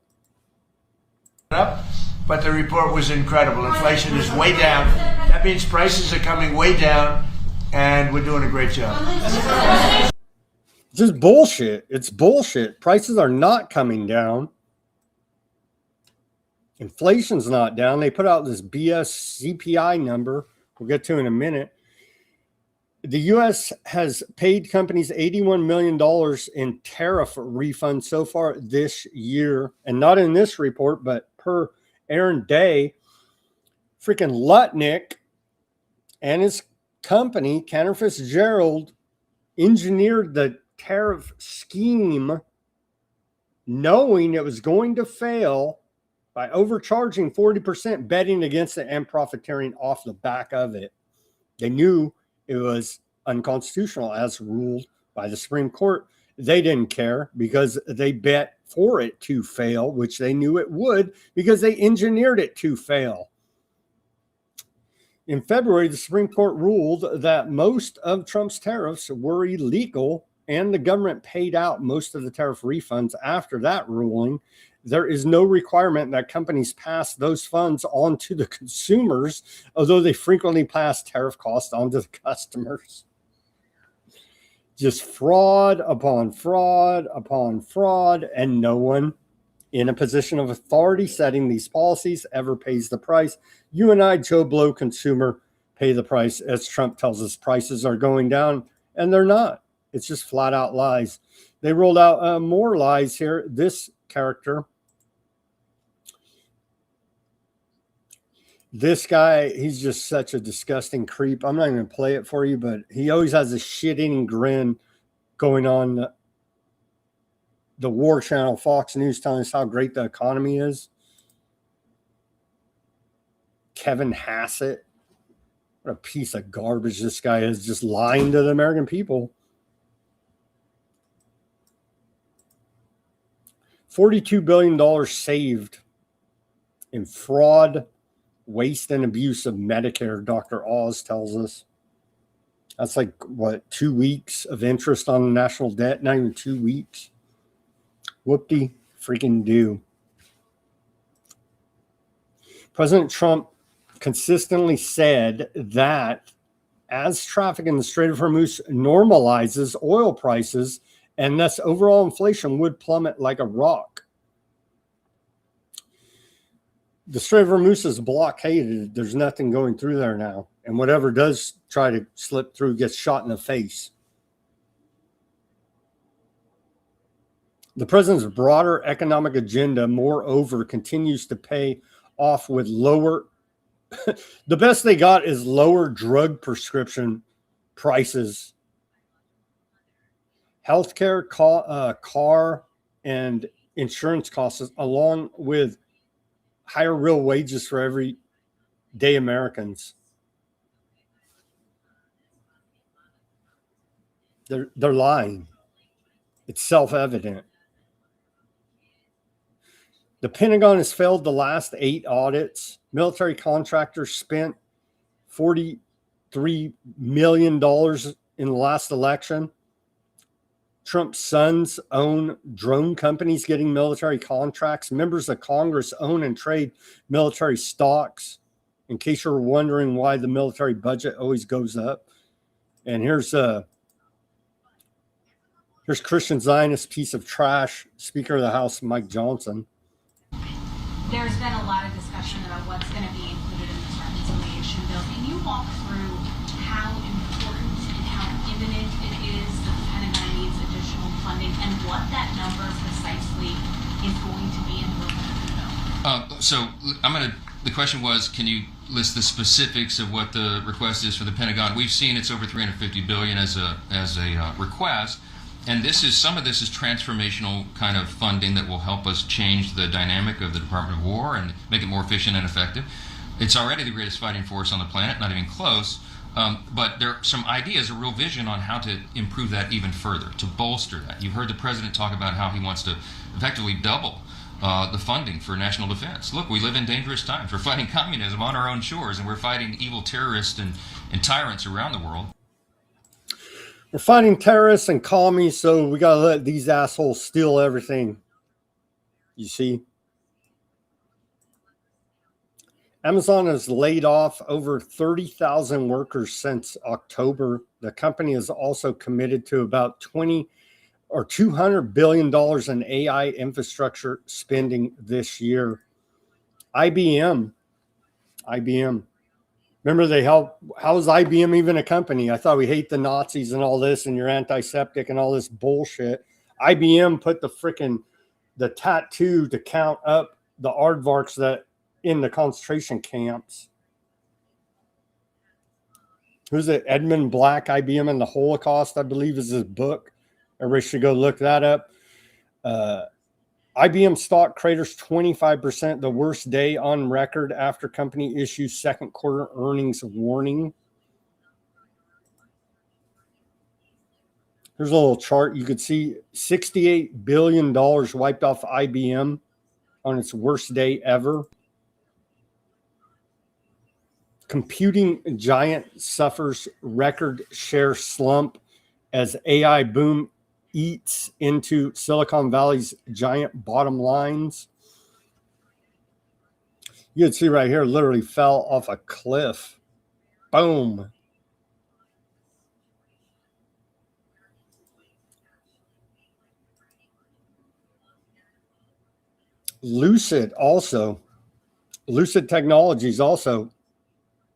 But the report was incredible. Inflation is way down. That means prices are coming way down, and we're doing a great job. Just bullshit. It's bullshit. Prices are not coming down. Inflation's not down. They put out this BS CPI number we'll get to in a minute. The U.S. has paid companies $81 million in tariff refunds so far this year. And not in this report, but per Aaron Day, freaking Lutnick and his company, Cantor Fitzgerald, engineered the tariff scheme knowing it was going to fail by overcharging 40%, betting against it, and profiteering off the back of it. They knew it was unconstitutional as ruled by the Supreme Court. They didn't care because they bet for it to fail, which they knew it would because they engineered it to fail. In February, the Supreme Court ruled that most of Trump's tariffs were illegal, and the government paid out most of the tariff refunds after that ruling. There is no requirement that companies pass those funds on to the consumers, although they frequently pass tariff costs on to the customers. Just fraud upon fraud upon fraud, and no one in a position of authority setting these policies ever pays the price. You and I, Joe Blow consumer, pay the price as Trump tells us prices are going down, and they're not. It's just flat out lies. They rolled out more lies here. This character, this guy, he's just such a disgusting creep. I'm not even going to play it for you, but he always has a shit-eating grin going on the War Channel, Fox News, telling us how great the economy is. Kevin Hassett, what a piece of garbage this guy is, just lying to the American people. $42 billion saved in fraud, waste, and abuse of Medicare, Dr. Oz tells us. That's like, what, 2 weeks of interest on the national debt? Not even 2 weeks. Whoop-de freaking do. President Trump consistently said that as traffic in the Strait of Hormuz normalizes, oil prices and thus overall inflation would plummet like a rock. The Strait of Hormuz is blockaded. There's nothing going through there now. And whatever does try to slip through gets shot in the face. The president's broader economic agenda, moreover, continues to pay off with lower, the best they got is lower drug prescription prices. Healthcare, car, and insurance costs, along with higher real wages for everyday Americans. They're lying. It's self-evident. The Pentagon has failed the last 8 audits. Military contractors spent $43 million in the last election. Trump's sons own drone companies getting military contracts. Members of Congress own and trade military stocks, in case you're wondering why the military budget always goes up. And here's Christian Zionist piece of trash, Speaker of the House, Mike Johnson. There's been a lot of discussion about what's going to be included in this reconciliation bill. Can you walk through how important and how imminent it is that the Pentagon needs additional funding and what that number precisely is going to be in the bill? The question was, can you list the specifics of what the request is for the Pentagon? We've seen it's over $350 billion as a request. And some of this is transformational kind of funding that will help us change the dynamic of the Department of War and make it more efficient and effective. It's already the greatest fighting force on the planet, not even close. But there are some ideas, a real vision on how to improve that even further, to bolster that. You've heard the president talk about how he wants to effectively double the funding for national defense. Look, we live in dangerous times. We're fighting communism on our own shores, and we're fighting evil terrorists and tyrants around the world. We're fighting terrorists and commies, so we got to let these assholes steal everything. You see? Amazon has laid off over 30,000 workers since October. The company is also committed to about $20 or $200 billion in AI infrastructure spending this year. IBM. Remember how is IBM even a company? I thought we hate the Nazis and all this and you're antiseptic and all this bullshit. IBM put the tattoo to count up the aardvarks that in the concentration camps. Who's it? Edmund Black, IBM and the Holocaust, I believe is his book. Everybody should go look that up. IBM stock craters 25%, the worst day on record after company issues second quarter earnings warning. Here's a little chart. You could see $68 billion wiped off IBM on its worst day ever. Computing giant suffers record share slump as AI boom eats into Silicon Valley's giant bottom lines. You can see right here, literally fell off a cliff. Boom. Lucid Technologies also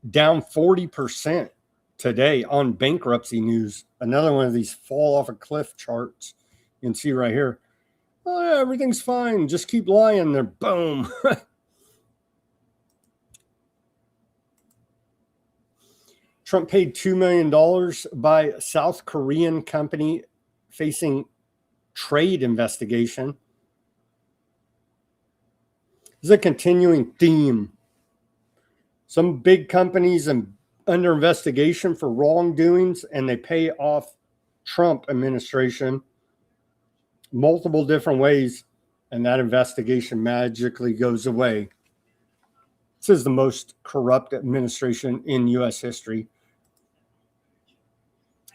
down 40% today on bankruptcy news. Another one of these fall off a cliff charts. You can see right here. Oh, yeah, everything's fine. Just keep lying there. Boom. Trump paid $2 million by South Korean company facing trade investigation. This is a continuing theme. Some big companies are under investigation for wrongdoings, and they pay off Trump administration multiple different ways, and that investigation magically goes away. This is the most corrupt administration in U.S. history.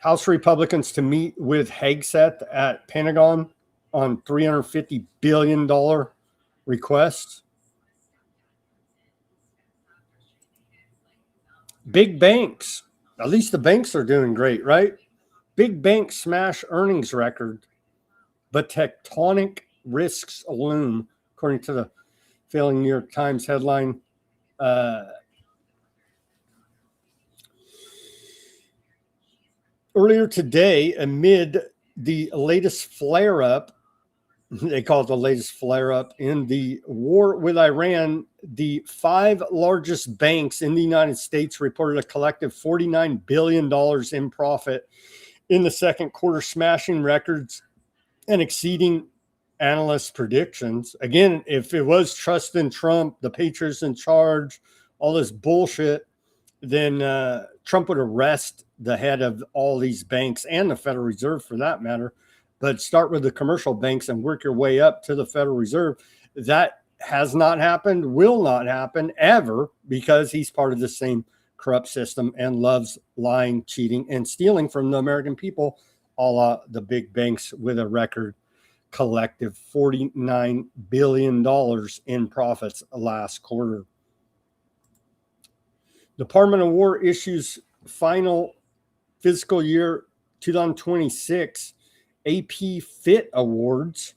House Republicans to meet with Hegseth at Pentagon on $350 billion request. Big banks, at least the banks are doing great, right? Big banks smash earnings record, but tectonic risks loom, according to the failing New York Times headline. Earlier today, amid the latest flare-up, they call it the latest flare-up in the war with Iran, the 5 largest banks in the United States reported a collective $49 billion in profit in the second quarter, smashing records and exceeding analysts' predictions. Again, if it was trust in Trump, the Patriots in charge, all this bullshit, then Trump would arrest the head of all these banks and the Federal Reserve for that matter. But start with the commercial banks and work your way up to the Federal Reserve. That has not happened, will not happen ever, because he's part of the same corrupt system and loves lying, cheating, and stealing from the American people, a la the big banks with a record collective $49 billion in profits last quarter. Department of War issues final fiscal year 2026 AP Fit Awards,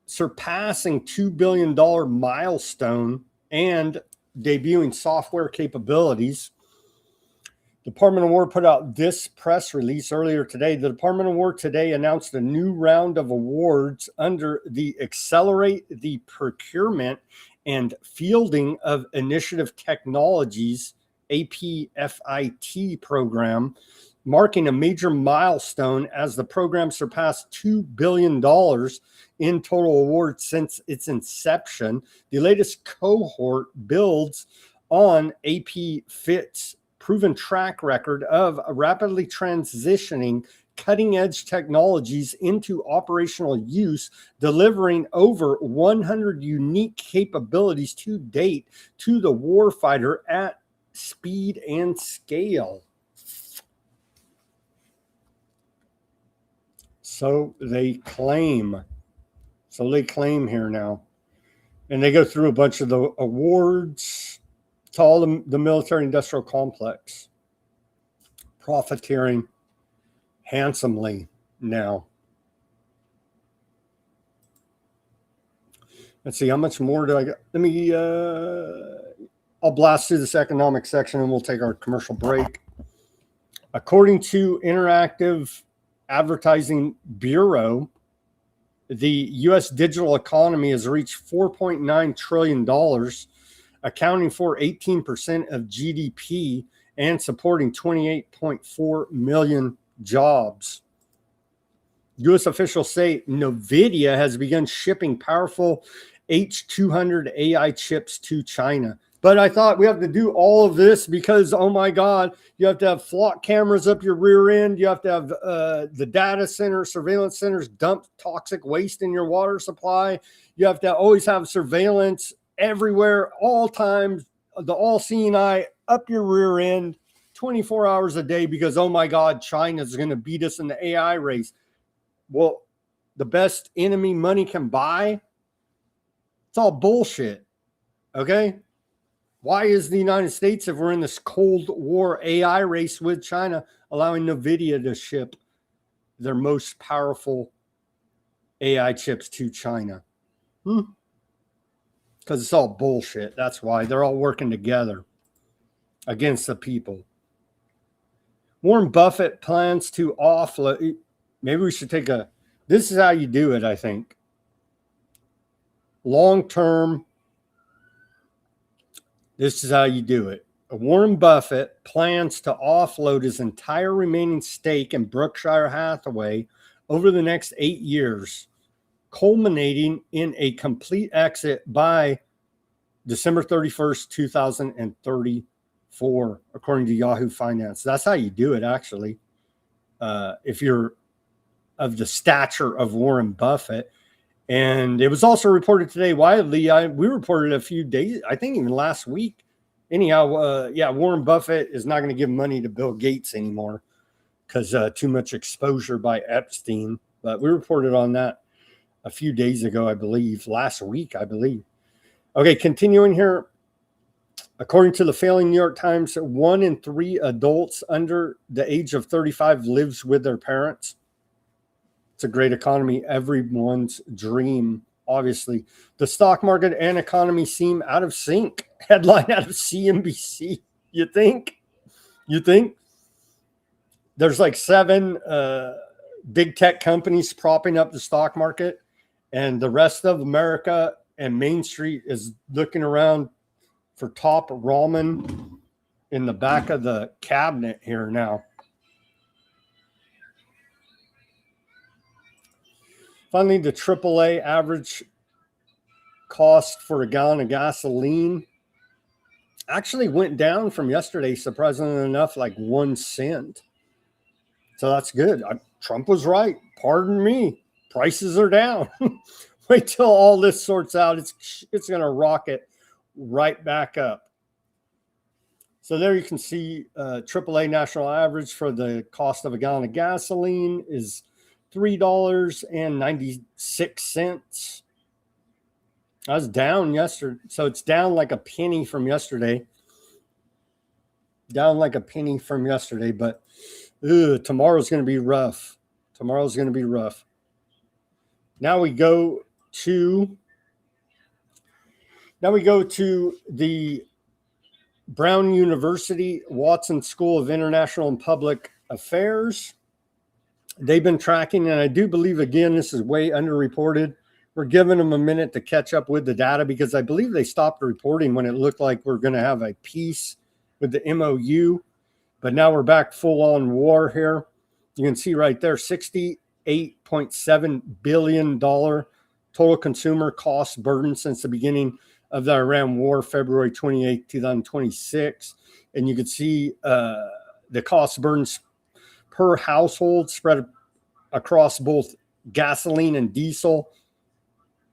surpassing $2 billion milestone and debuting software capabilities. Department of War put out this press release earlier today. The Department of War today announced a new round of awards under the Accelerate the Procurement and Fielding of Initiative Technologies APFIT program, marking a major milestone as the program surpassed $2 billion in total awards since its inception. The latest cohort builds on APFIT's proven track record of rapidly transitioning cutting-edge technologies into operational use, delivering over 100 unique capabilities to date to the warfighter at speed and scale. So they claim here now. And they go through a bunch of the awards to all the military industrial complex, profiteering handsomely now. Let's see, how much more do I got? Let me, I'll blast through this economic section and we'll take our commercial break. According to Interactive Advertising Bureau, the U.S. digital economy has reached $4.9 trillion, accounting for 18% of GDP and supporting 28.4 million jobs. U.S. officials say NVIDIA has begun shipping powerful H200 AI chips to China. But I thought we have to do all of this because, oh my God, you have to have flock cameras up your rear end. You have to have the data center, surveillance centers dump toxic waste in your water supply. You have to always have surveillance everywhere, all times, the all-seeing eye up your rear end 24 hours a day because, oh my God, China's going to beat us in the AI race. Well, the best enemy money can buy, it's all bullshit, okay? Why is the United States, if we're in this Cold War AI race with China, allowing NVIDIA to ship their most powerful AI chips to China? Because it's all bullshit. That's why. They're all working together against the people. Warren Buffett plans to offload. Maybe we should take a... This is how you do it, I think. Long-term... This is how you do it. Warren Buffett plans to offload his entire remaining stake in Berkshire Hathaway over the next 8 years, culminating in a complete exit by December 31st, 2034, according to Yahoo Finance. That's how you do it, actually. If you're of the stature of Warren Buffett. And it was also reported today widely. We reported a few days, I think even last week. Anyhow, Warren Buffett is not going to give money to Bill Gates anymore because too much exposure by Epstein. But we reported on that a few days ago, I believe, last week, I believe. Okay, continuing here. According to the failing New York Times, 1 in 3 adults under the age of 35 lives with their parents. It's a great economy, everyone's dream, obviously. The stock market and economy seem out of sync. Headline out of CNBC. You think? There's like 7 big tech companies propping up the stock market, and the rest of America and Main Street is looking around for top ramen in the back of the cabinet here now. Finally, the AAA average cost for a gallon of gasoline actually went down from yesterday, surprisingly enough, like 1 cent. So that's good. Trump was right. Pardon me. Prices are down. Wait till all this sorts out. It's going to rocket right back up. So there you can see AAA national average for the cost of a gallon of gasoline is $3.96. I was down yesterday. So it's down like a penny from yesterday. But tomorrow's going to be rough. Now we go to the Brown University Watson School of International and Public Affairs. They've been tracking, and I do believe, again, this is way underreported. We're giving them a minute to catch up with the data because I believe they stopped reporting when it looked like we're going to have a peace with the MOU. But now we're back full-on war here. You can see right there, $68.7 billion total consumer cost burden since the beginning of the Iran war, February 28, 2026. And you can see the cost burdens per household spread across both gasoline and diesel,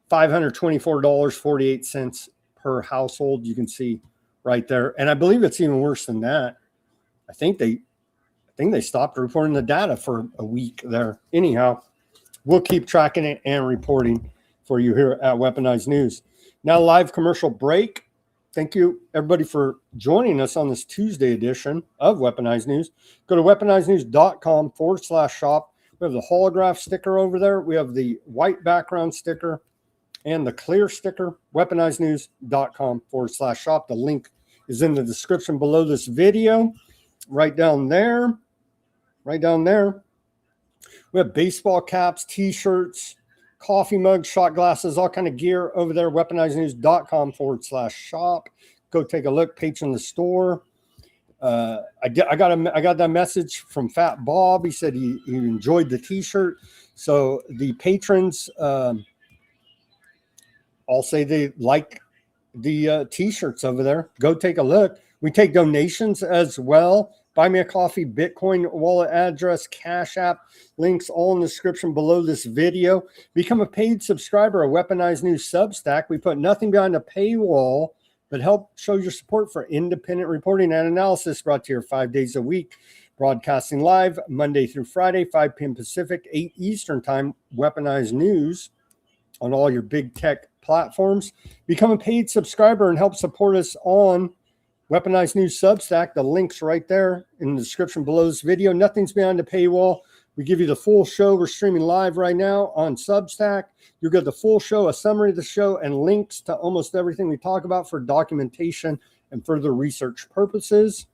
$524.48 per household. You can see right there. And I believe it's even worse than that. I think they stopped reporting the data for a week there. Anyhow, we'll keep tracking it and reporting for you here at Weaponized News. Now, live commercial break. Thank you, everybody, for joining us on this Tuesday edition of Weaponized News. Go to weaponizednews.com/shop. We have the holograph sticker over there. We have the white background sticker and the clear sticker. Weaponizednews.com/shop. The link is in the description below this video. Right down there. Right down there. We have baseball caps, t-shirts, coffee mugs, shot glasses, all kind of gear over there. Weaponizednews.com/shop. Go take a look. Patron the store. I got that message from Fat Bob. He said he enjoyed the t-shirt. So the patrons, I'll say they like the t-shirts over there. Go take a look. We take donations as well. Buy me a coffee, Bitcoin wallet address, Cash App, links all in the description below this video. Become a paid subscriber of Weaponized News Substack. We put nothing behind a paywall, but help show your support for independent reporting and analysis, brought to you 5 days a week, broadcasting live Monday through Friday, 5 p.m. Pacific, 8 Eastern time. Weaponized News on all your big tech platforms. Become a paid subscriber and help support us on Weaponized News Substack. The link's right there in the description below this video. Nothing's behind the paywall. We give you the full show. We're streaming live right now on Substack. You'll get the full show, a summary of the show, and links to almost everything we talk about for documentation and further research purposes.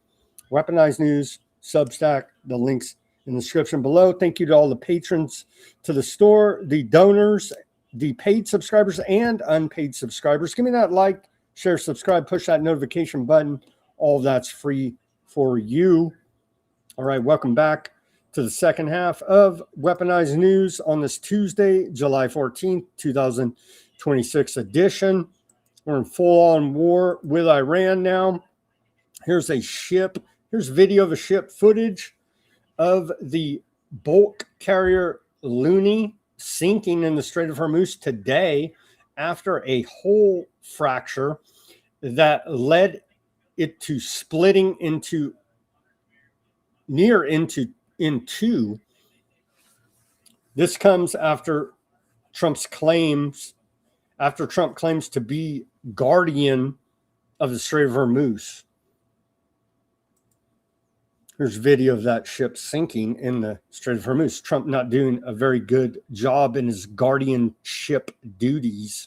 Weaponized News Substack. The links in the description below. Thank you to all the patrons to the store, the donors, the paid subscribers, and unpaid subscribers. Give me that like, share, subscribe, push that notification button. All that's free for you. All right, welcome back to the second half of Weaponized News on this Tuesday, July 14th, 2026 edition. We're in full-on war with Iran now. Here's a ship. Here's video of a ship footage of the bulk carrier Looney sinking in the Strait of Hormuz today after a hull fracture that led it to splitting into in two. This comes after Trump claims to be guardian of the Strait of Hormuz. Here's video of that ship sinking in the Strait of Hormuz. Trump not doing a very good job in his guardianship duties.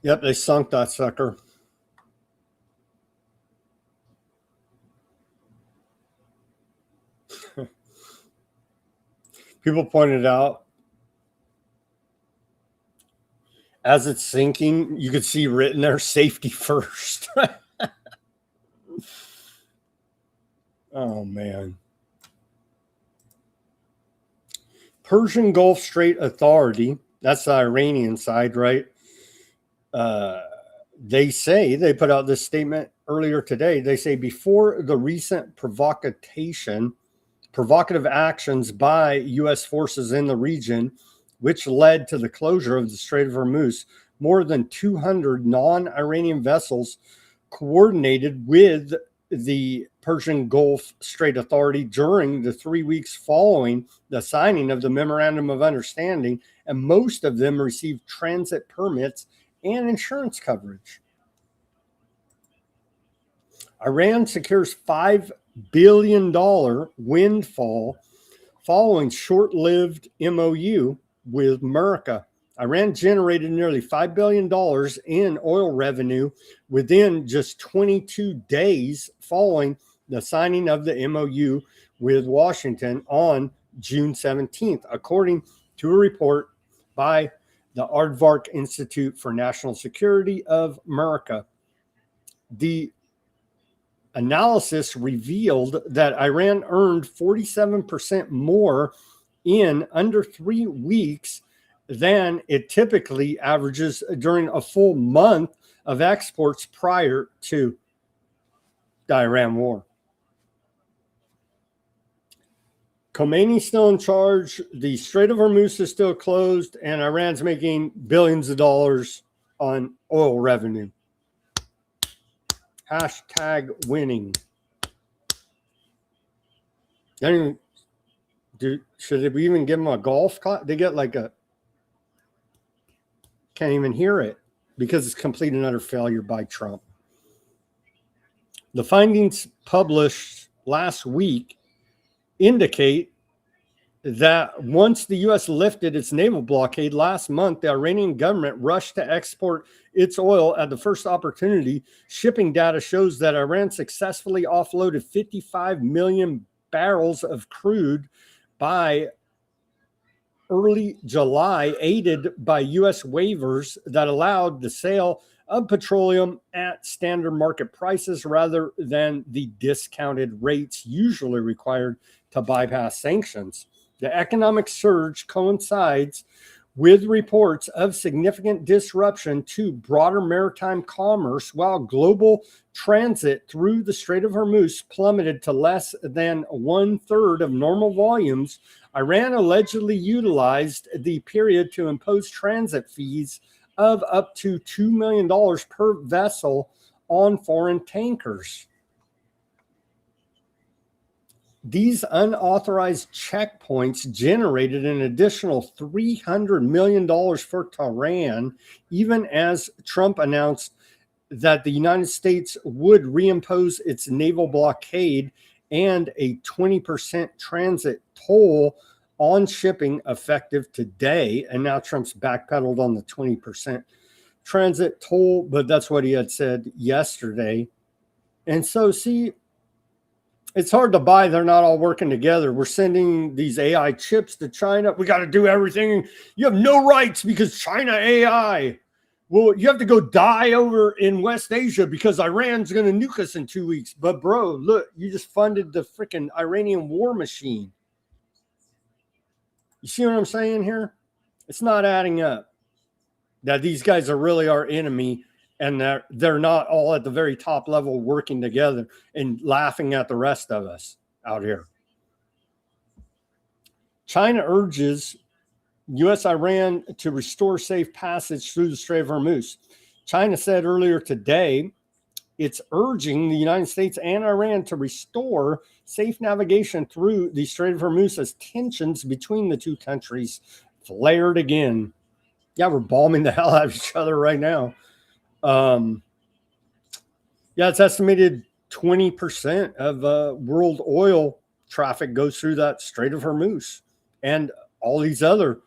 Yep, they sunk that sucker. People pointed out as it's sinking, you could see written there, safety first. Oh, man. Persian Gulf Strait Authority, that's the Iranian side, right? They say, they put out this statement earlier today. They say before the recent provocative actions by U.S. forces in the region, which led to the closure of the Strait of Hormuz, more than 200 non-Iranian vessels coordinated with the Persian Gulf Strait Authority during the 3 weeks following the signing of the Memorandum of Understanding, and most of them received transit permits and insurance coverage. Iran secures $5 billion windfall following short-lived MOU with America. Iran generated nearly $5 billion in oil revenue within just 22 days following the signing of the MOU with Washington on June 17th, according to a report by the Aardvark Institute for National Security of America. The analysis revealed that Iran earned 47% more in under 3 weeks than it typically averages during a full month of exports prior to the Iran war. Khomeini's still in charge. The Strait of Hormuz is still closed, and Iran's making billions of dollars on oil revenue. Hashtag winning. Should we even give them a golf class? They get like a, can't even hear it because it's complete and utter failure by Trump. The findings published last week indicate that once the U.S. lifted its naval blockade last month, the Iranian government rushed to export its oil at the first opportunity. Shipping data shows that Iran successfully offloaded 55 million barrels of crude by early July, aided by U.S. waivers that allowed the sale of petroleum at standard market prices rather than the discounted rates usually required to bypass sanctions. The economic surge coincides with reports of significant disruption to broader maritime commerce, while global transit through the Strait of Hormuz plummeted to less than 1/3 of normal volumes. Iran allegedly utilized the period to impose transit fees of up to $2 million per vessel on foreign tankers. These unauthorized checkpoints generated an additional $300 million for Tehran, even as Trump announced that the United States would reimpose its naval blockade and a 20% transit toll on shipping effective today. And now Trump's backpedaled on the 20% transit toll, but that's what he had said yesterday. And so, see, it's hard to buy. They're not all working together. We're sending these AI chips to China. We got to do everything. You have no rights because China AI. Well, you have to go die over in West Asia because Iran's going to nuke us in 2 weeks. But bro, look, you just funded the freaking Iranian war machine. You see what I'm saying here? It's not adding up that these guys are really our enemy. And they're not all at the very top level working together and laughing at the rest of us out here. China urges U.S. Iran to restore safe passage through the Strait of Hormuz. China said earlier today it's urging the United States and Iran to restore safe navigation through the Strait of Hormuz as tensions between the two countries flared again. Yeah, we're bombing the hell out of each other right now. It's estimated 20% of world oil traffic goes through that Strait of Hormuz, and all these other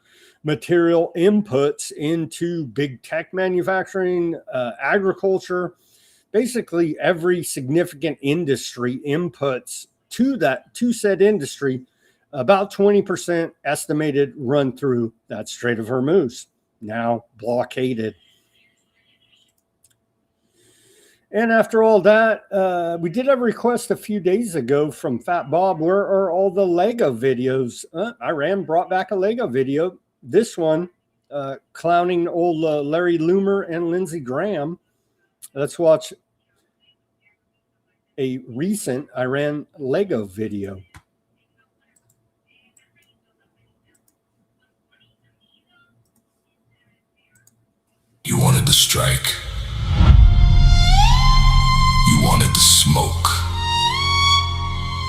material inputs into big tech manufacturing, agriculture, basically every significant industry inputs to said industry. About 20% estimated run through that Strait of Hormuz, now blockaded. And after all that, we did have a request a few days ago from Fat Bob. Where are all the Lego videos? Iran brought back a Lego video. This one, clowning old Larry Loomer and Lindsey Graham. Let's watch a recent Iran Lego video. You wanted to strike. You wanted to smoke.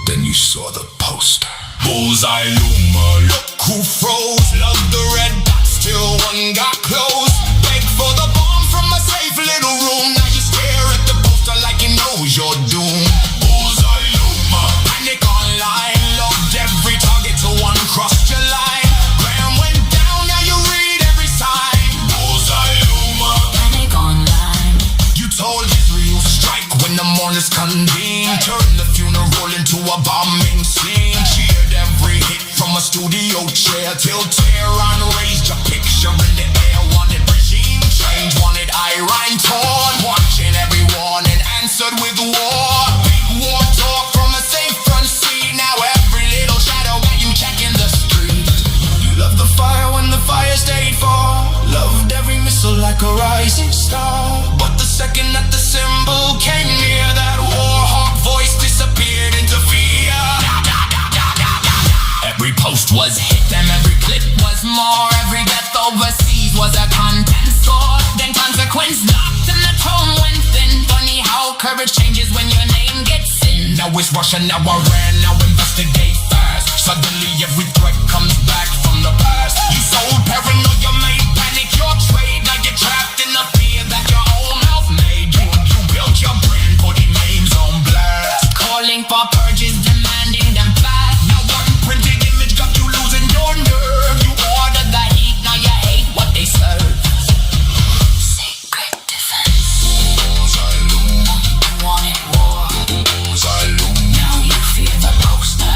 Then you saw the poster. Bullseye Loomer, look who froze. Love the red dots till one got close. Beg for the bomb from a safe little room. Now you stare at the poster like he knows you're doomed. Bullseye Loomer, panic online. Logged every target till one crossed your line. Graham went down, now you read every sign. Bullseye Loomer, panic online. You told Israel strike when the mourners convene. Turn the funeral into a bombing scene. Cheered every hit from a studio chair till Tehran raised your picture in the air. Wanted regime change, wanted Iran torn. Watching everyone and answered with war. Big war talk from a safe front seat. Now every little shadow got you checking the street. You loved the fire when the fire stayed far. Loved every missile like a rising star. But the second that the symbol came near, that war hawk voice disappeared into fear. it changes when your name gets in. Now it's Russia, now Iran, now investigate fast. Suddenly every threat comes back from the past. You sold paranoia, made panic your trade. Now you're trapped in the fear that your own mouth made. You built your brand, putting names on blast. Calling for purges, demanding them fast. Now one printed image got you losing your nerve. You ordered the heat, now you hate what they serve. Secret defense. You wanted war. Now you fear the poster.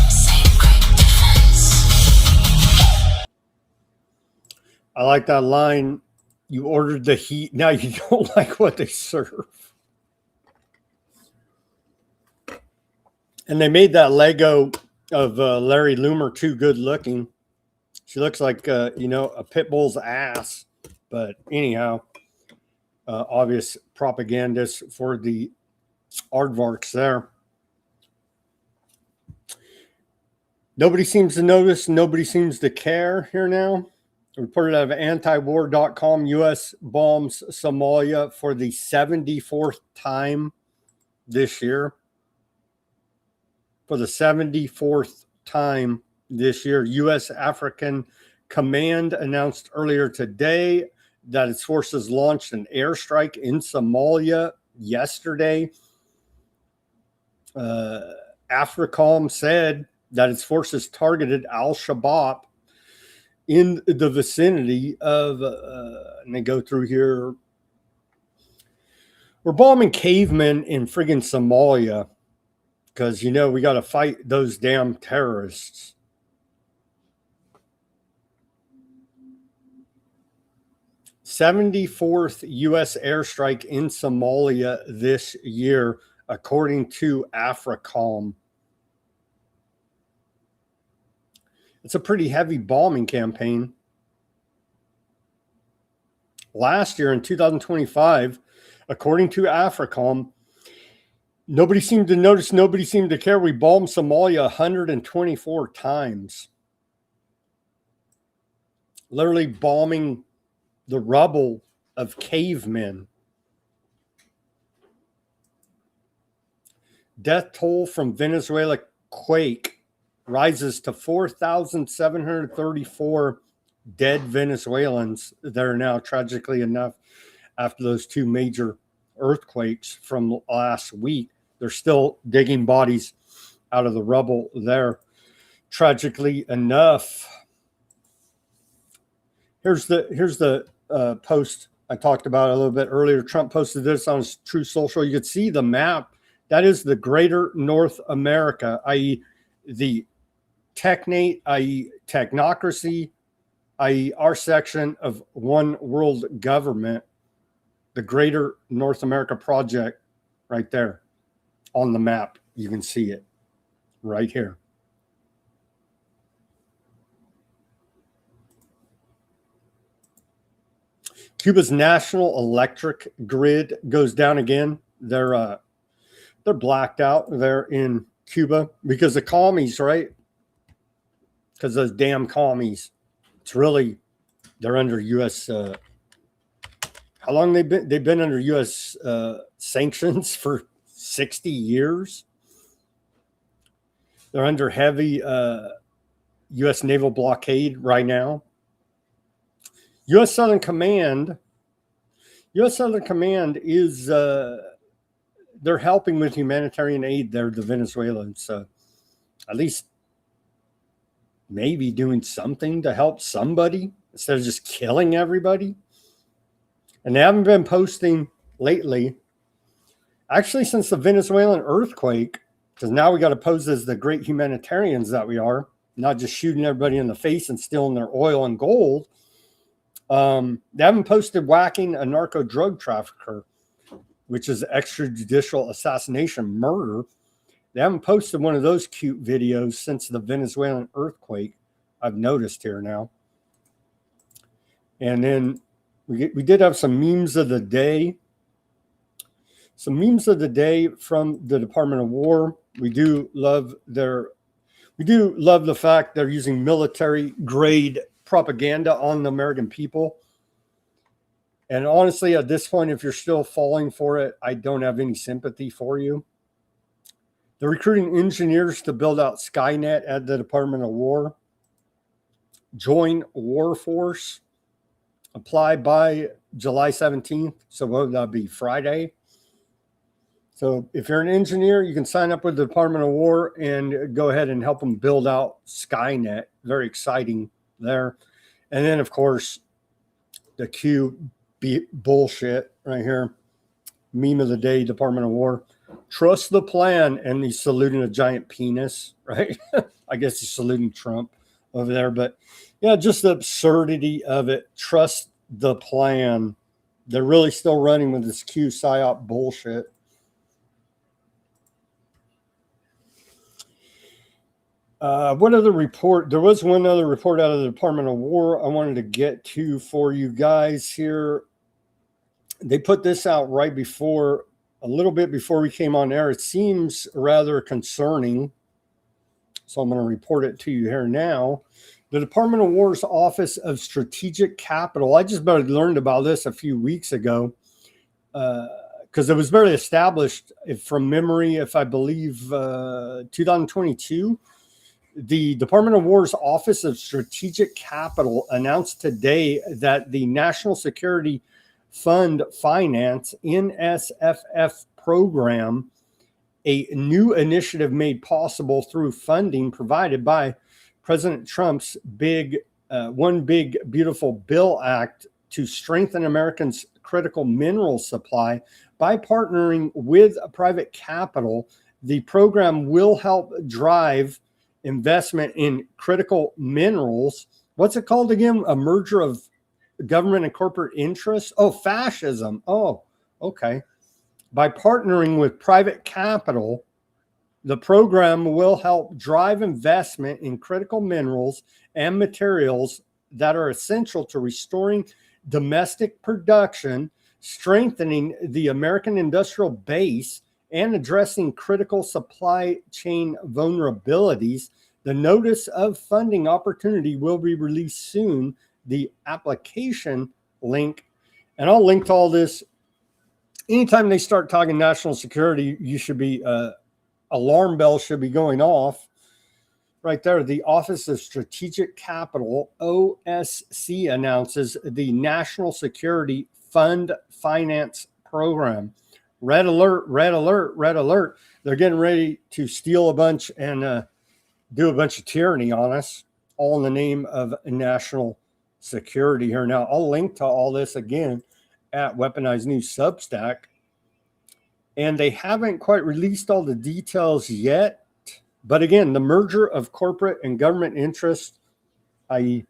Secret defense. I like that line. You ordered the heat. Now you don't like what they serve. And they made that Lego of Larry Loomer too good looking. She looks like, a pit bull's ass. But anyhow, obvious propagandist for the aardvarks there. Nobody seems to notice. Nobody seems to care here now. Reported out of antiwar.com, U.S. bombs Somalia for the 74th time this year. For the 74th time this year, U.S. African Command announced earlier today that its forces launched an airstrike in Somalia yesterday. AFRICOM said that its forces targeted Al-Shabaab in the vicinity of, and they go through here. We're bombing cavemen in friggin' Somalia because, we got to fight those damn terrorists. '74th U.S. airstrike in Somalia this year, according to AFRICOM. It's a pretty heavy bombing campaign. Last year in 2025, according to AFRICOM, nobody seemed to notice, nobody seemed to care. We bombed Somalia 124 times. Literally bombing the rubble of cavemen. Death toll from Venezuela quake rises to 4,734 dead Venezuelans that are now, tragically enough, after those two major earthquakes from last week. They're still digging bodies out of the rubble there, tragically enough. Here's the post I talked about a little bit earlier. Trump posted this on his Truth Social. You could see the map. That is the greater North America, i.e. the technate, i.e. technocracy, i.e. our section of one world government, the greater North America project right there on the map. You can see it right here. Cuba's national electric grid goes down again. They're blacked out there in Cuba because the commies, right? Because those damn commies. It's really, they're under U.S. How long they've been under U.S. Sanctions for 60 years. They're under heavy U.S. naval blockade right now. U.S. Southern Command is they're helping with humanitarian aid there, the Venezuelans. At least maybe doing something to help somebody instead of just killing everybody. And they haven't been posting lately, actually, since the Venezuelan earthquake, because now we got to pose as the great humanitarians that we are, not just shooting everybody in the face and stealing their oil and gold. They haven't posted whacking a narco drug trafficker, which is extrajudicial assassination murder. They haven't posted one of those cute videos since the Venezuelan earthquake. I've noticed here now. And then we did have some memes of the day. Some memes of the day from the Department of War. We do love the fact they're using military grade propaganda on the American people. And honestly, at this point, if you're still falling for it, I don't have any sympathy for you. They're recruiting engineers to build out Skynet at the Department of War. Join War Force. Apply by July 17th. So what would that be? Friday? So if you're an engineer, you can sign up with the Department of War and go ahead and help them build out Skynet. Very exciting there. And then, of course, the Q bullshit right here. Meme of the day, Department of War. Trust the plan. And he's saluting a giant penis, right? I guess he's saluting Trump over there. But yeah, just the absurdity of it. Trust the plan. They're really still running with this Q psyop bullshit. What other report? There was one other report out of the Department of War I wanted to get to for you guys here. They put this out right before, a little bit before we came on air. It seems rather concerning. So I'm going to report it to you here now. The Department of War's Office of Strategic Capital. I just barely learned about this a few weeks ago because it was barely established from memory, if I believe 2022. The Department of War's Office of Strategic Capital announced today that the National Security Fund Finance NSFF program, a new initiative made possible through funding provided by President Trump's One Big Beautiful Bill Act to strengthen Americans' critical mineral supply by partnering with private capital. The program will help drive investment in critical minerals. What's it called again? A merger of government and corporate interests? Oh, fascism. Oh, okay. By partnering with private capital, the program will help drive investment in critical minerals and materials that are essential to restoring domestic production, strengthening the American industrial base, and addressing critical supply chain vulnerabilities. The notice of funding opportunity will be released soon. The application link, and I'll link to all this. Anytime they start talking national security, you should be alarm bells should be going off right there. The Office of Strategic Capital, OSC, announces the National Security Fund Finance Program. Red alert, red alert, red alert. They're getting ready to steal a bunch and do a bunch of tyranny on us, all in the name of national security here. Now, I'll link to all this again at Weaponized News Substack. And they haven't quite released all the details yet. But again, the merger of corporate and government interests, i.e.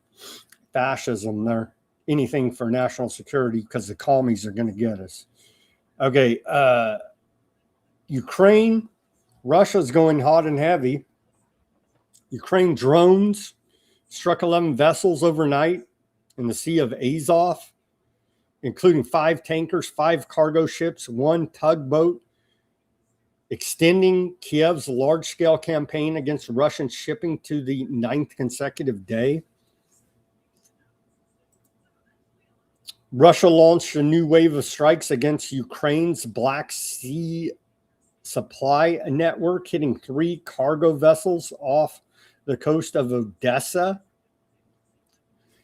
fascism there, anything for national security because the commies are going to get us. Okay, Ukraine, Russia's going hot and heavy. Ukraine drones struck 11 vessels overnight in the Sea of Azov, including 5 tankers, 5 cargo ships, 1 tugboat, extending Kiev's large-scale campaign against Russian shipping to the 9th consecutive day. Russia launched a new wave of strikes against Ukraine's Black Sea supply network, hitting 3 cargo vessels off the coast of Odessa.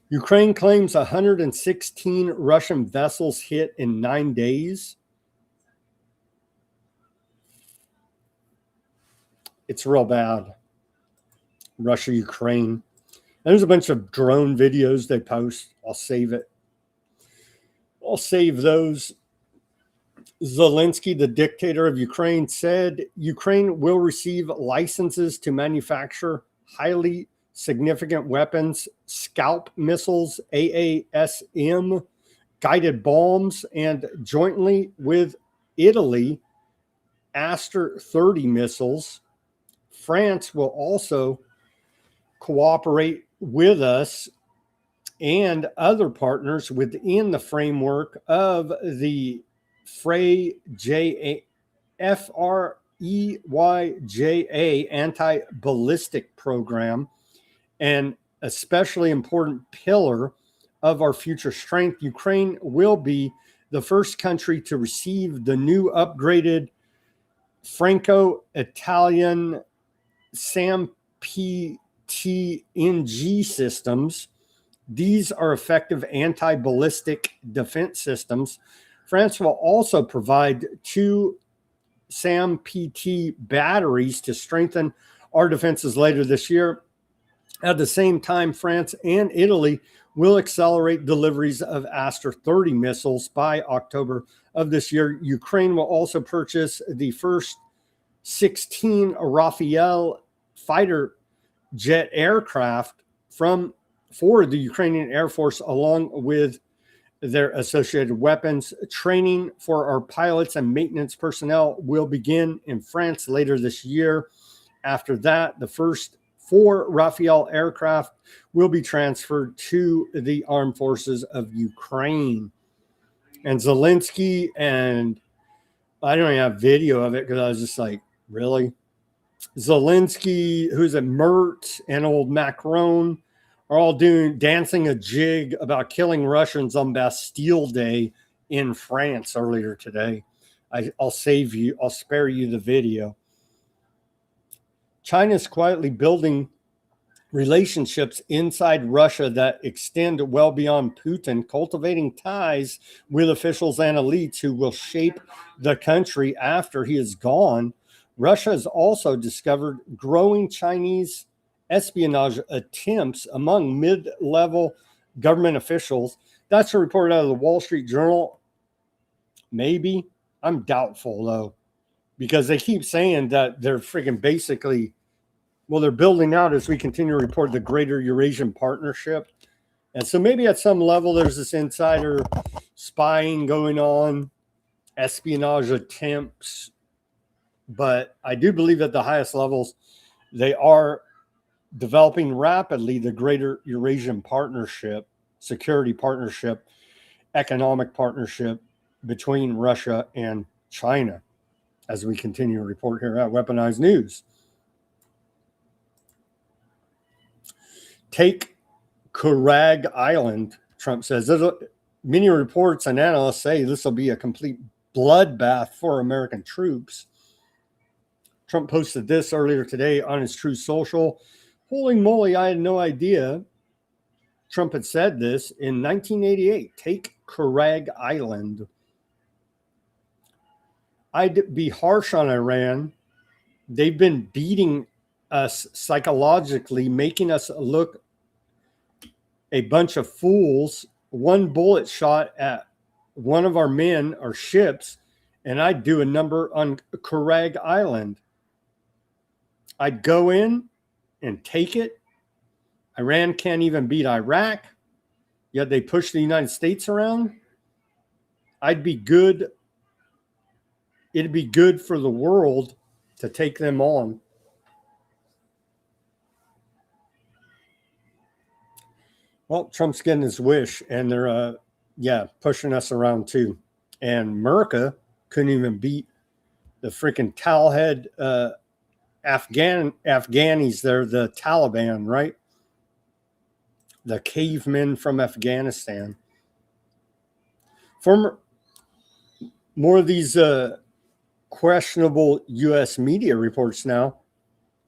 Ukraine claims 116 Russian vessels hit in 9 days. It's real bad. Russia, Ukraine. And there's a bunch of drone videos they post. I'll save it. I'll save those. Zelensky, the dictator of Ukraine, said Ukraine will receive licenses to manufacture highly significant weapons, scalp missiles, AASM, guided bombs, and jointly with Italy, Aster 30 missiles. France will also cooperate with us and other partners within the framework of the FREYJA anti-ballistic program, an especially important pillar of our future strength. Ukraine will be the first country to receive the new upgraded Franco-Italian SAM PTNG systems. These are effective anti-ballistic defense systems. France will also provide 2 SAM PT batteries to strengthen our defenses later this year. At the same time, France and Italy will accelerate deliveries of Aster 30 missiles by October of this year. Ukraine will also purchase the first 16 Rafale fighter jet aircraft for the Ukrainian Air Force, along with their associated weapons. Training for our pilots and maintenance personnel will begin in France later this year. After that, the first 4 Rafale aircraft will be transferred to the armed forces of Ukraine. And Zelensky, and I don't even have video of it because I was just like, really? Zelensky, who's at Mert, and old Macron are all dancing a jig about killing Russians on Bastille Day in France earlier today. I'll spare you the video. China's quietly building relationships inside Russia that extend well beyond Putin, cultivating ties with officials and elites who will shape the country after he is gone. Russia has also discovered growing Chinese espionage attempts among mid-level government officials. That's a report out of the Wall Street Journal. Maybe. I'm doubtful, though, because they keep saying that they're freaking basically, well, they're building out, as we continue to report, the Greater Eurasian Partnership. And so maybe at some level there's this insider spying going on, espionage attempts. But I do believe at the highest levels, they are developing rapidly the Greater Eurasian Partnership, security partnership, economic partnership between Russia and China, as we continue to report here at Weaponized News. Take Kurag Island, Trump says. Many reports and analysts say this will be a complete bloodbath for American troops. Trump posted this earlier today on his Truth Social. Holy moly, I had no idea Trump had said this in 1988. Take Kurag Island. I'd be harsh on Iran. They've been beating us psychologically, making us look a bunch of fools. One bullet shot at one of our men or ships, and I'd do a number on Kurag Island. I'd go in and take it. Iran can't even beat Iraq, yet they push the United States around. I'd be good. It'd be good for the world to take them on. Well, Trump's getting his wish, and they're, pushing us around too. And America couldn't even beat the freaking towelhead Afghanis there, the Taliban, right? The cavemen from Afghanistan. More of these questionable U.S. media reports now.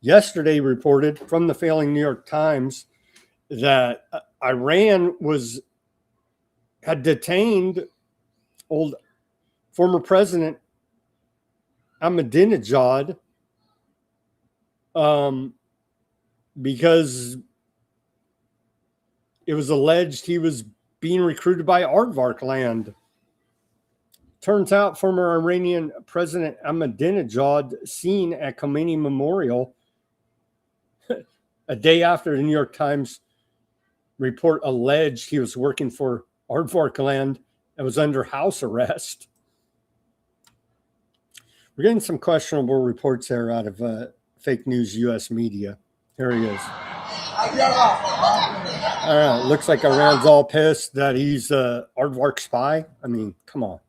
Yesterday reported from the failing New York Times that Iran had detained old former President Ahmadinejad because it was alleged he was being recruited by Aardvark land. Turns out former Iranian President Ahmadinejad seen at Khomeini Memorial a day after the New York Times report alleged he was working for Aardvark land and was under house arrest. We're getting some questionable reports there out of fake news U.S. media. Here he is. Looks like Iran's all pissed that he's an Aardvark spy. I mean, come on.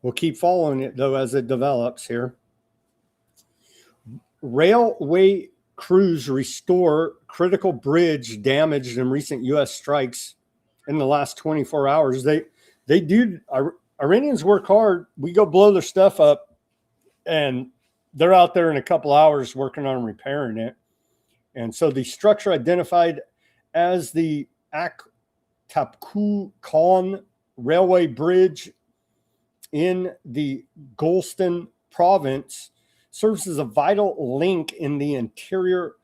We'll keep following it, though, as it develops here. Railway crews restore critical bridge damaged in recent U.S. strikes in the last 24 hours. They do. Iranians work hard. We go blow their stuff up, and they're out there in a couple hours working on repairing it. And so the structure identified as the Aktapku Khan Railway Bridge in the Golestan province serves as a vital link in the interior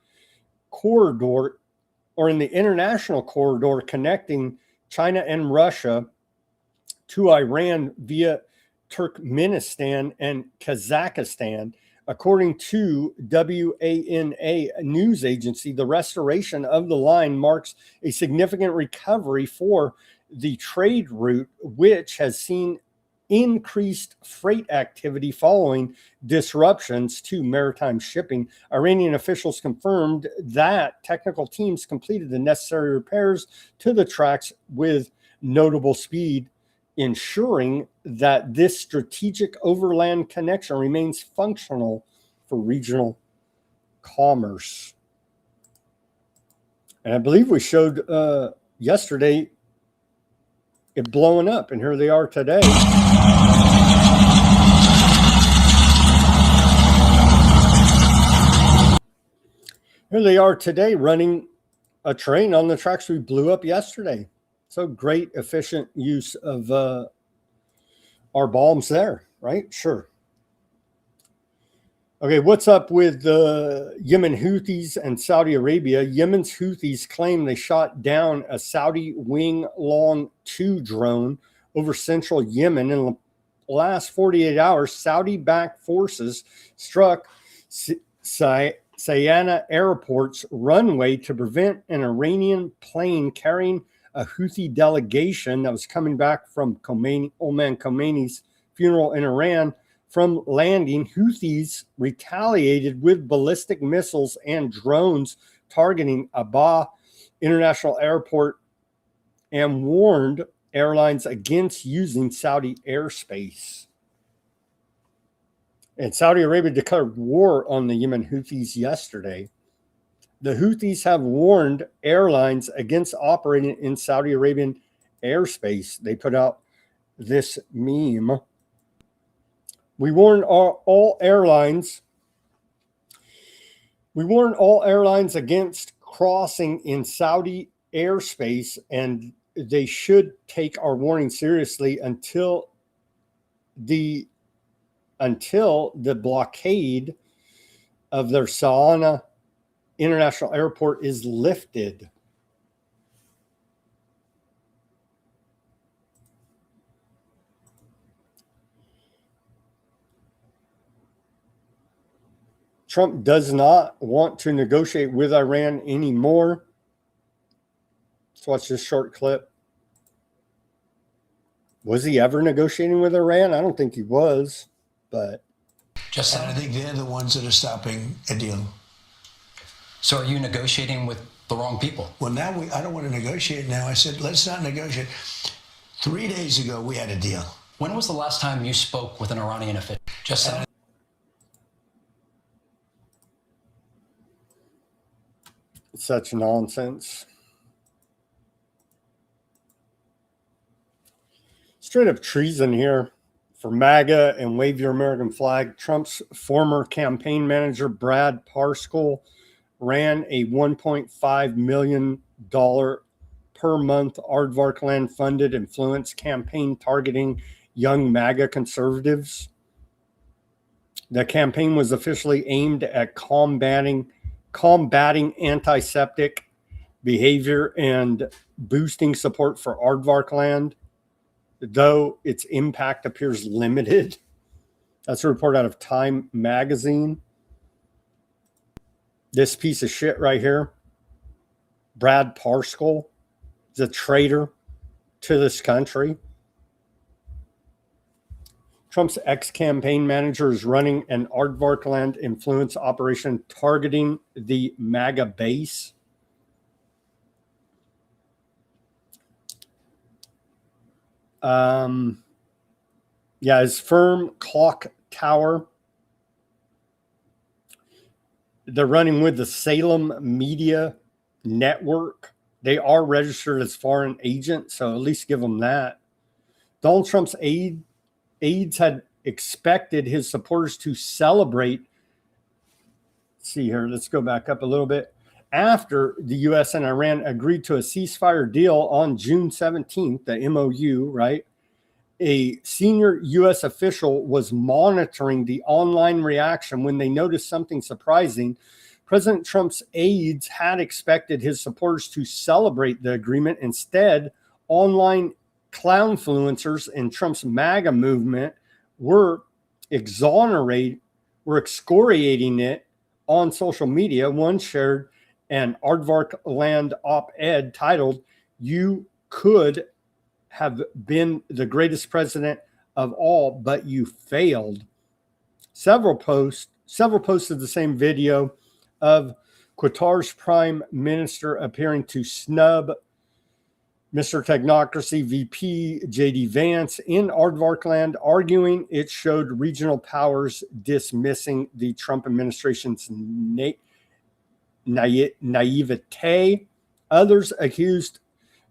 corridor, or in the international corridor connecting China and Russia to Iran via Turkmenistan and Kazakhstan. According to WANA news agency, the restoration of the line marks a significant recovery for the trade route, which has seen increased freight activity following disruptions to maritime shipping. Iranian officials confirmed that technical teams completed the necessary repairs to the tracks with notable speed, ensuring that this strategic overland connection remains functional for regional commerce. And I believe we showed yesterday it blowing up, and here they are today. Here they are today running a train on the tracks we blew up yesterday. So great, efficient use of our bombs there, right? Sure. Okay, what's up with the Yemen Houthis and Saudi Arabia? Yemen's Houthis claim they shot down a Saudi Wing Long 2 drone over central Yemen. In the last 48 hours, Saudi-backed forces struck Sayana Airport's runway to prevent an Iranian plane carrying a Houthi delegation that was coming back from Oman Khomeini's funeral in Iran from landing. Houthis retaliated with ballistic missiles and drones targeting Abha International Airport and warned airlines against using Saudi airspace. And Saudi Arabia declared war on the Yemen Houthis yesterday. The Houthis have warned airlines against operating in Saudi Arabian airspace. They put out this meme. We warn all airlines against crossing in Saudi airspace, and they should take our warning seriously until the blockade of their Sana'a International Airport is lifted. Trump does not want to negotiate with Iran anymore. Let's watch this short clip. Was he ever negotiating with Iran? I don't think he was, but. And I think they're the ones that are stopping a deal. So are you negotiating with the wrong people? Well, now I don't want to negotiate now. I said, let's not negotiate. 3 days ago, we had a deal. When was the last time you spoke with an Iranian official? Such nonsense. Straight up treason here for MAGA and Wave Your American Flag. Trump's former campaign manager, Brad Parscale, ran a $1.5 million per month Aardvark land funded influence campaign targeting young MAGA conservatives. The campaign was officially aimed at combating anti-Semitic behavior and boosting support for Aardvark land, though its impact appears limited. That's a report out of Time magazine. This piece of shit right here, Brad Parscale, is a traitor to this country. Trump's ex-campaign manager is running an Aardvark land influence operation targeting the MAGA base. His firm Clock Tower They're running with the Salem Media Network. They are registered as foreign agents, so at least give them that. Donald Trump's aides had expected his supporters to celebrate. Let's see here, let's go back up a little bit. After the U.S. and Iran agreed to a ceasefire deal on June 17th, the MOU, right? A senior U.S. official was monitoring the online reaction when they noticed something surprising. President Trump's aides had expected his supporters to celebrate the agreement. Instead, online clownfluencers in Trump's MAGA movement were excoriating it on social media. One shared an Aardvark Land op-ed titled, "You could have been the greatest president of all, but you failed." Several posted the same video of Qatar's prime minister appearing to snub Mr. Technocracy VP J.D. Vance in Aardvark Land, arguing it showed regional powers dismissing the Trump administration's naivete. Others accused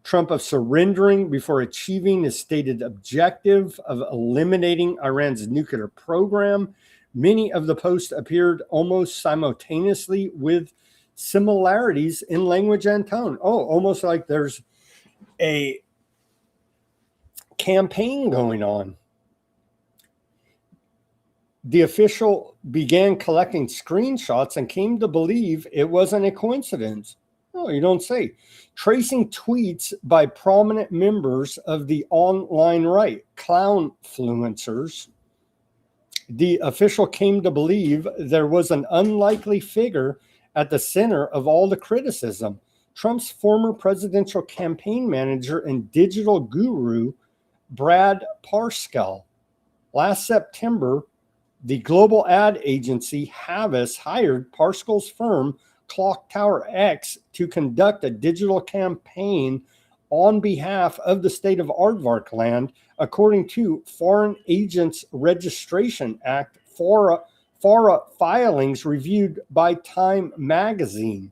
Trump of surrendering before achieving his stated objective of eliminating Iran's nuclear program. Many of the posts appeared almost simultaneously with similarities in language and tone. Oh, almost like there's a campaign going on. The official began collecting screenshots and came to believe it wasn't a coincidence. Oh, you don't say. Tracing tweets by prominent members of the online right, clownfluencers, the official came to believe there was an unlikely figure at the center of all the criticism. Trump's former presidential campaign manager and digital guru, Brad Parscale. Last September, the global ad agency Havas hired Parscale's firm Clock Tower X to conduct a digital campaign on behalf of the state of Aardvark Land, according to Foreign Agents Registration Act FARA filings reviewed by Time magazine.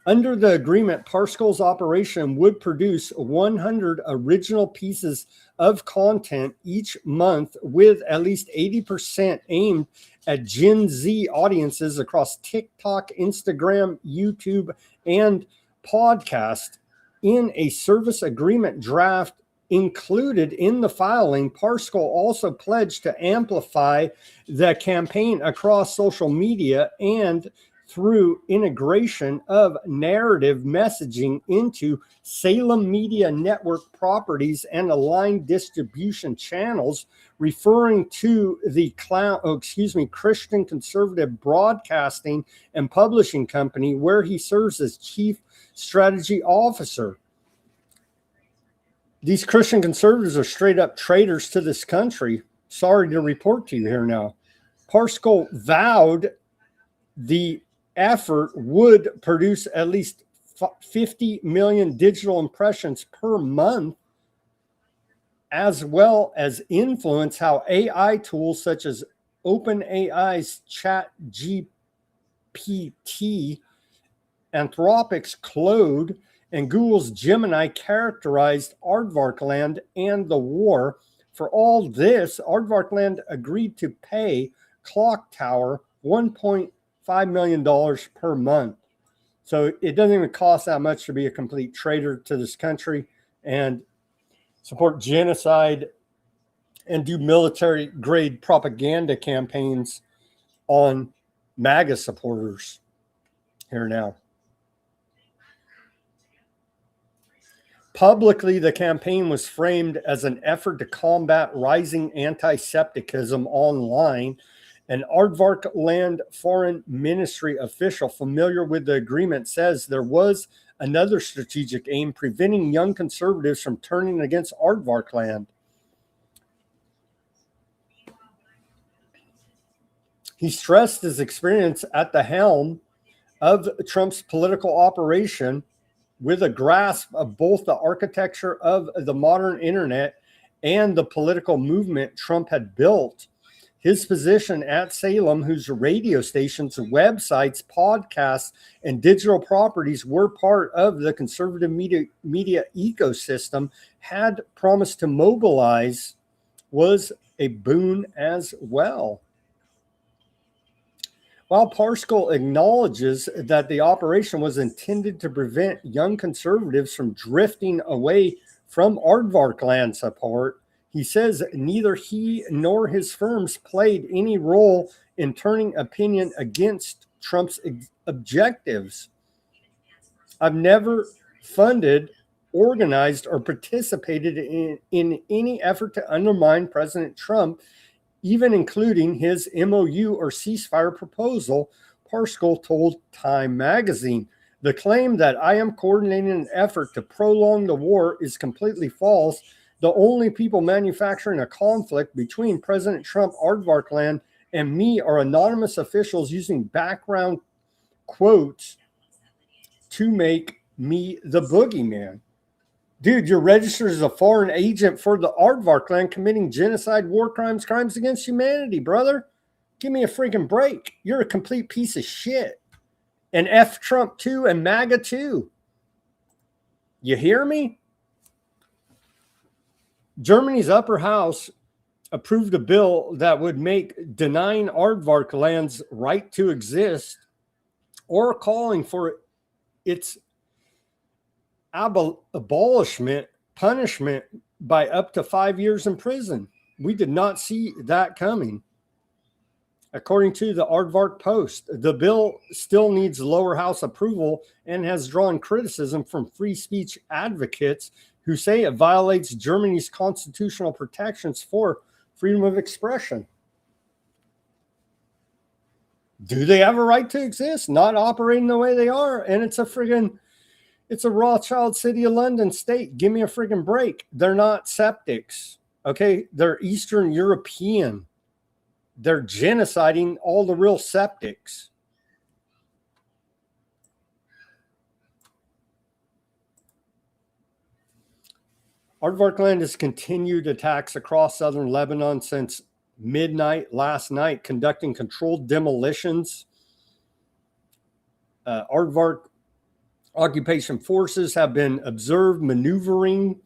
Under the agreement, Parscale's operation would produce 100 original pieces of content each month, with at least 80% aimed at Gen Z audiences across TikTok, Instagram, YouTube, and podcast. In a service agreement draft included in the filing, Parscale also pledged to amplify the campaign across social media and through integration of narrative messaging into Salem Media Network properties and aligned distribution channels, referring to the Christian Conservative Broadcasting and Publishing Company, where he serves as Chief Strategy Officer. These Christian conservatives are straight up traitors to this country. Sorry to report to you here now. Parscale vowed the effort would produce at least 50 million digital impressions per month, as well as influence how AI tools such as OpenAI's ChatGPT, Anthropic's Claude, and Google's Gemini characterized Aardvark Land and the war. For all this, Aardvark Land agreed to pay Clock Tower $1.5 million per month. So it doesn't even cost that much to be a complete traitor to this country and support genocide and do military grade propaganda campaigns on MAGA supporters here now. Publicly, the campaign was framed as an effort to combat rising anti-Semitism online. An Aardvark Land Foreign Ministry official familiar with the agreement says there was another strategic aim, preventing young conservatives from turning against Aardvark Land. He stressed his experience at the helm of Trump's political operation with a grasp of both the architecture of the modern internet and the political movement Trump had built. His position at Salem, whose radio stations, websites, podcasts, and digital properties were part of the conservative media ecosystem, had promised to mobilize, was a boon as well. While Parscale acknowledges that the operation was intended to prevent young conservatives from drifting away from aardvark land support, he says neither he nor his firms played any role in turning opinion against Trump's objectives. I've never funded, organized, or participated in any effort to undermine President Trump, even including his MOU or ceasefire proposal, Parscale told Time magazine. The claim that I am coordinating an effort to prolong the war is completely false. The only people manufacturing a conflict between President Trump, aardvark land, and me are anonymous officials using background quotes to make me the boogeyman. Dude, you're registered as a foreign agent for the aardvark land, committing genocide, war crimes, crimes against humanity, brother. Give me a freaking break. You're a complete piece of shit. And F Trump too, and MAGA too. You hear me? Germany's upper house approved a bill that would make denying aardvark land's right to exist or calling for its abolishment punishment by up to 5 years in prison. We did not see that coming. According to the Aardvark Post, the bill still needs lower house approval and has drawn criticism from free speech advocates who say it violates Germany's constitutional protections for freedom of expression. Do they have a right to exist? Not operating the way they are. And it's a Rothschild City of London state. Give me a friggin' break. They're not septics. Okay. They're Eastern European. They're genociding all the real septics. Aardvark land has continued attacks across southern Lebanon since midnight last night, conducting controlled demolitions. Aardvark occupation forces have been observed maneuvering.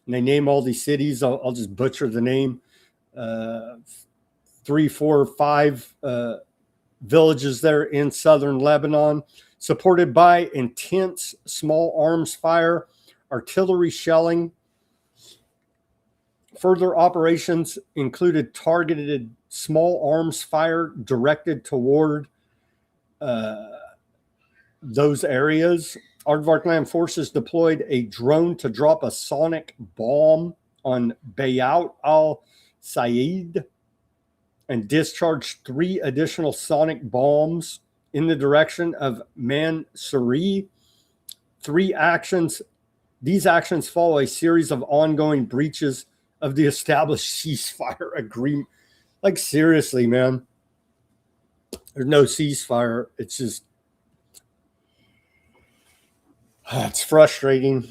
And they name all these cities. I'll just butcher the name. 3, 4, 5 villages there in southern Lebanon, supported by intense small arms fire, artillery shelling. Further operations included targeted small arms fire directed toward those areas. Aardvark land forces deployed a drone to drop a sonic bomb on Bayat al-Sayed and discharged 3 additional sonic bombs in the direction of Mansouri. These actions follow a series of ongoing breaches of the established ceasefire agreement. Like, seriously, man. There's no ceasefire. It's just, it's frustrating.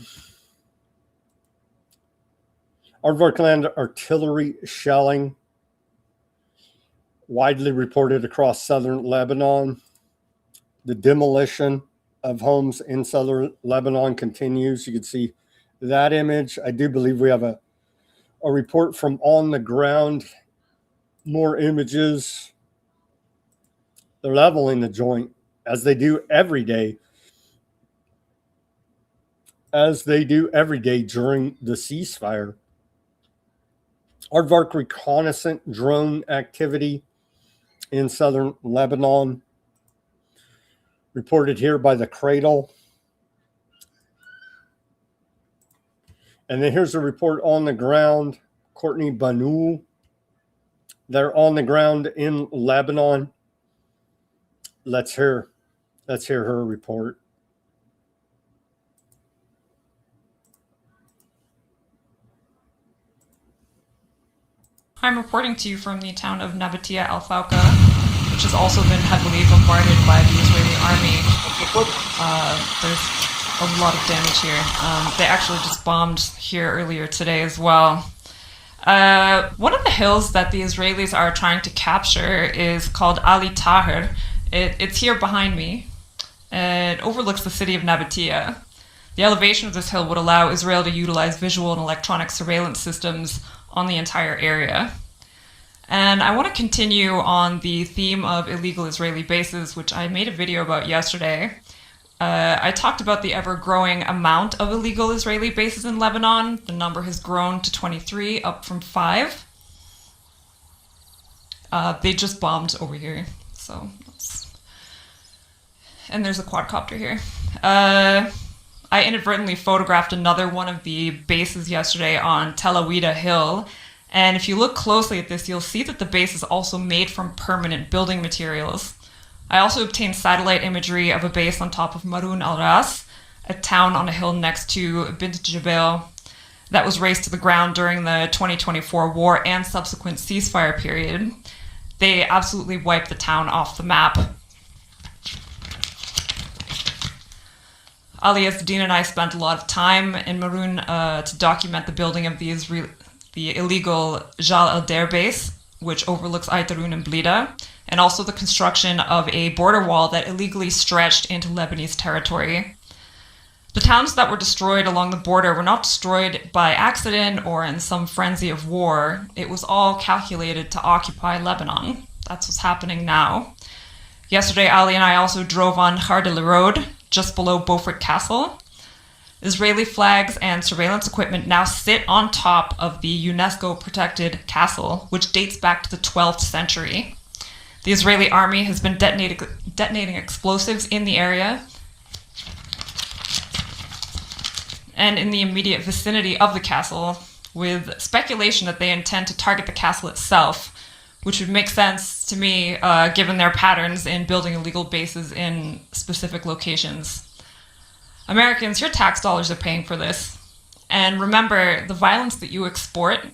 Aardvark land artillery shelling widely reported across southern Lebanon. The demolition of homes in southern Lebanon continues. You can see that image. I do believe we have a report from on the ground. More images. They're leveling the joint as they do every day. As they do every day during the ceasefire. Aardvark reconnaissance drone activity in southern Lebanon. Reported here by the Cradle. And then here's a report on the ground. Courtney Banu. They're on the ground in Lebanon. Let's hear her report. I'm reporting to you from the town of Nabatea al-Fauqa, which has also been heavily bombarded by the Israeli army. There's a lot of damage here. They actually just bombed here earlier today as well. One of the hills that the Israelis are trying to capture is called Ali Tahir. It's here behind me. It overlooks the city of Nabatea. The elevation of this hill would allow Israel to utilize visual and electronic surveillance systems on the entire area. And I want to continue on the theme of illegal Israeli bases, which I made a video about yesterday. I talked about the ever-growing amount of illegal Israeli bases in Lebanon. The number has grown to 23, up from 5. They just bombed over here, so and there's a quadcopter here. I inadvertently photographed another one of the bases yesterday on Tel Awida Hill, and if you look closely at this, you'll see that the base is also made from permanent building materials. I also obtained satellite imagery of a base on top of Maroun al-Ras, a town on a hill next to Bint Jebel that was razed to the ground during the 2024 war and subsequent ceasefire period. They absolutely wiped the town off the map. Ali Azadine and I spent a lot of time in Maroun to document the building of the illegal Jal el-Der base, which overlooks Aitarun and Blida, and also the construction of a border wall that illegally stretched into Lebanese territory. The towns that were destroyed along the border were not destroyed by accident or in some frenzy of war. It was all calculated to occupy Lebanon. That's what's happening now. Yesterday, Ali and I also drove on Hardele Road, just below Beaufort Castle. Israeli flags and surveillance equipment now sit on top of the UNESCO-protected castle, which dates back to the 12th century. The Israeli army has been detonating explosives in the area and in the immediate vicinity of the castle, with speculation that they intend to target the castle itself, which would make sense to me given their patterns in building illegal bases in specific locations. Americans, your tax dollars are paying for this. And remember, the violence that you export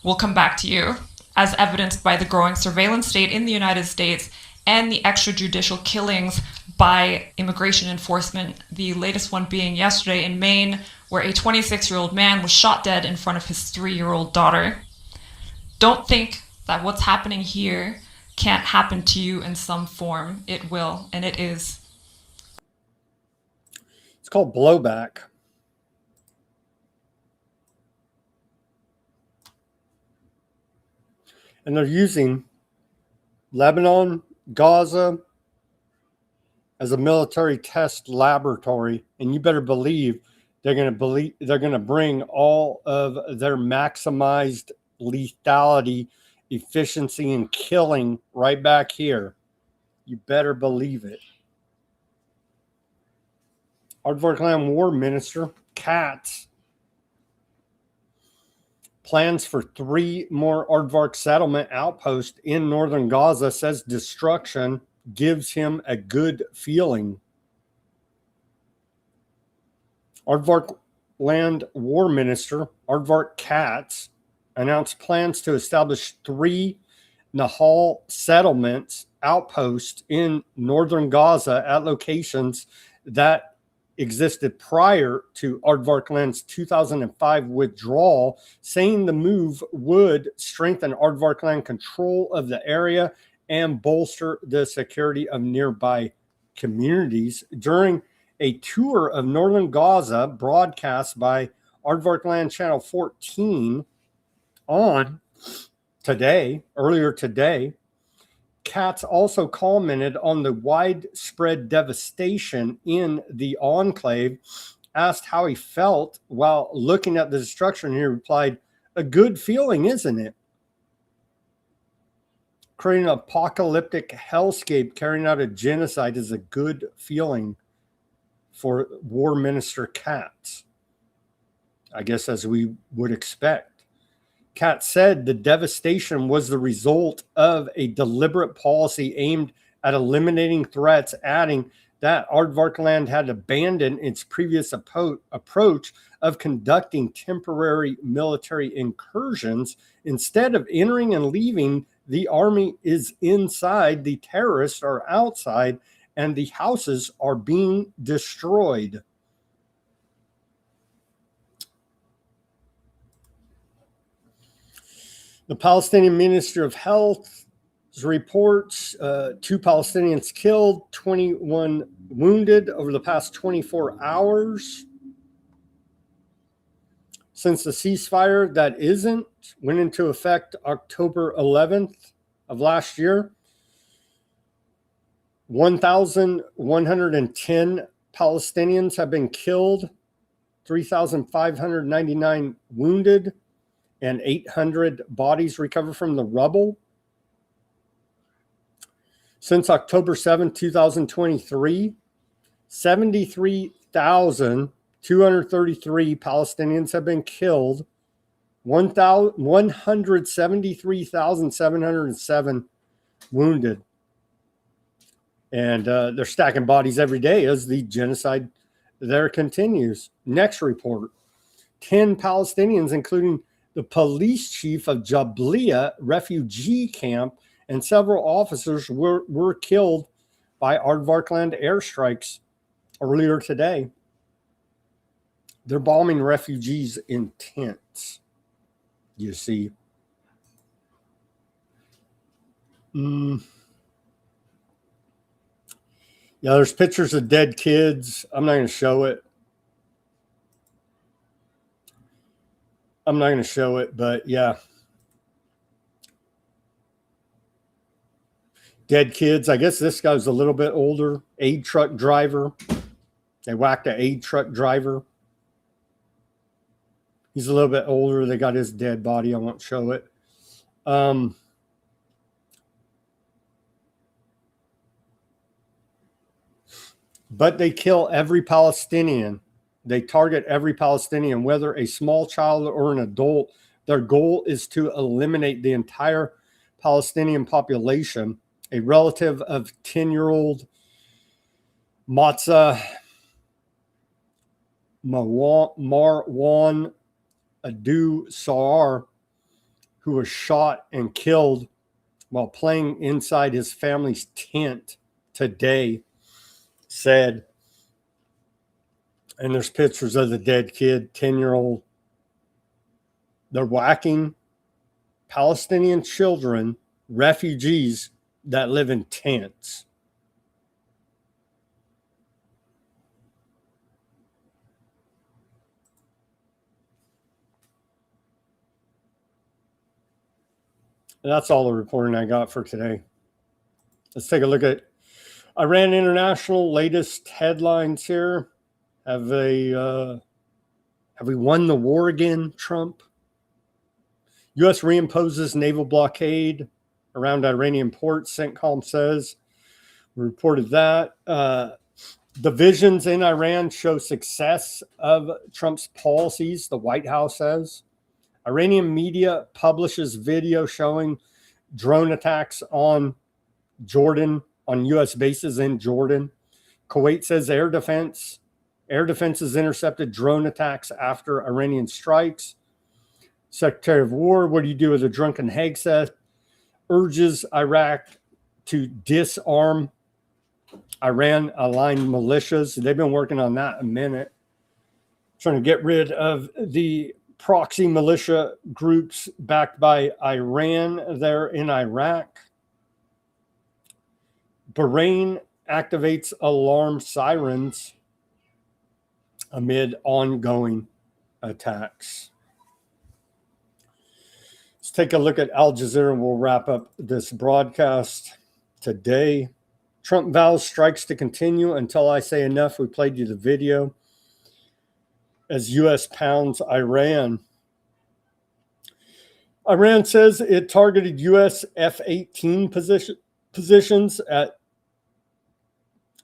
will come back to you, as evidenced by the growing surveillance state in the United States and the extrajudicial killings by immigration enforcement, the latest one being yesterday in Maine, where a 26-year-old man was shot dead in front of his 3-year-old daughter. Don't think that what's happening here can't happen to you in some form. It will, and it is. It's called blowback. And they're using Lebanon, Gaza as a military test laboratory, and you better believe they're going to bring all of their maximized lethality, efficiency, and killing right back here. You better believe it. Aardvark War Minister Katz plans for 3 more Aardvark settlement outposts in northern Gaza, says destruction gives him a good feeling. Aardvark Land War Minister Aardvark Katz announced plans to establish 3 Nahal settlements outposts in northern Gaza at locations that existed prior to Aardvark Land's 2005 withdrawal, saying the move would strengthen Aardvark Land control of the area and bolster the security of nearby communities. During a tour of northern Gaza broadcast by Aardvark Land Channel 14 earlier today, Katz also commented on the widespread devastation in the enclave, asked how he felt while looking at the destruction. He replied, "A good feeling, isn't it? Creating an apocalyptic hellscape, carrying out a genocide is a good feeling for War Minister Katz." I guess as we would expect. Katz said the devastation was the result of a deliberate policy aimed at eliminating threats, adding that Aardvark Land had abandoned its previous approach of conducting temporary military incursions. Instead of entering and leaving, the army is inside, the terrorists are outside, and the houses are being destroyed. The Palestinian Ministry of Health reports 2 Palestinians killed, 21 wounded over the past 24 hours. Since the ceasefire that went into effect October 11th of last year, 1,110 Palestinians have been killed, 3,599 wounded, and 800 bodies recovered from the rubble. Since October 7, 2023, 73,233 Palestinians have been killed, 173,707 wounded. And they're stacking bodies every day as the genocide there continues. Next report, 10 Palestinians, including the police chief of Jabalia refugee camp and several officers were killed by Aardvarkland airstrikes earlier today. They're bombing refugees in tents, you see. Yeah, there's pictures of dead kids. I'm not going to show it. But yeah. Dead kids. I guess this guy's a little bit older. Aid truck driver. They whacked an aid truck driver. He's a little bit older. They got his dead body. I won't show it. But they kill every Palestinian. They target every Palestinian, whether a small child or an adult. Their goal is to eliminate the entire Palestinian population. A relative of 10-year-old Matzah Marwan Adu Sa'ar, who was shot and killed while playing inside his family's tent today, said, and there's pictures of the dead kid, 10-year-old. They're whacking Palestinian children, refugees that live in tents. And that's all the reporting I got for today. Let's take a look at Iran International latest headlines here. Have we won the war again, Trump? U.S. reimposes naval blockade around Iranian ports, CENTCOM says. We reported that. Divisions in Iran show success of Trump's policies, the White House says. Iranian media publishes video showing drone attacks on Jordan, on U.S. bases in Jordan. Kuwait says air defenses intercepted drone attacks after Iranian strikes. Secretary of War, what do you do with a drunken Hegseth? Urges Iraq to disarm Iran-aligned militias. They've been working on that a minute, trying to get rid of the proxy militia groups backed by Iran there in Iraq. Bahrain activates alarm sirens amid ongoing attacks. Let's take a look at Al Jazeera and we'll wrap up this broadcast today. Trump vows strikes to continue until I say enough. We played you the video. As U.S. pounds Iran. Iran says it targeted U.S. F-18 positions at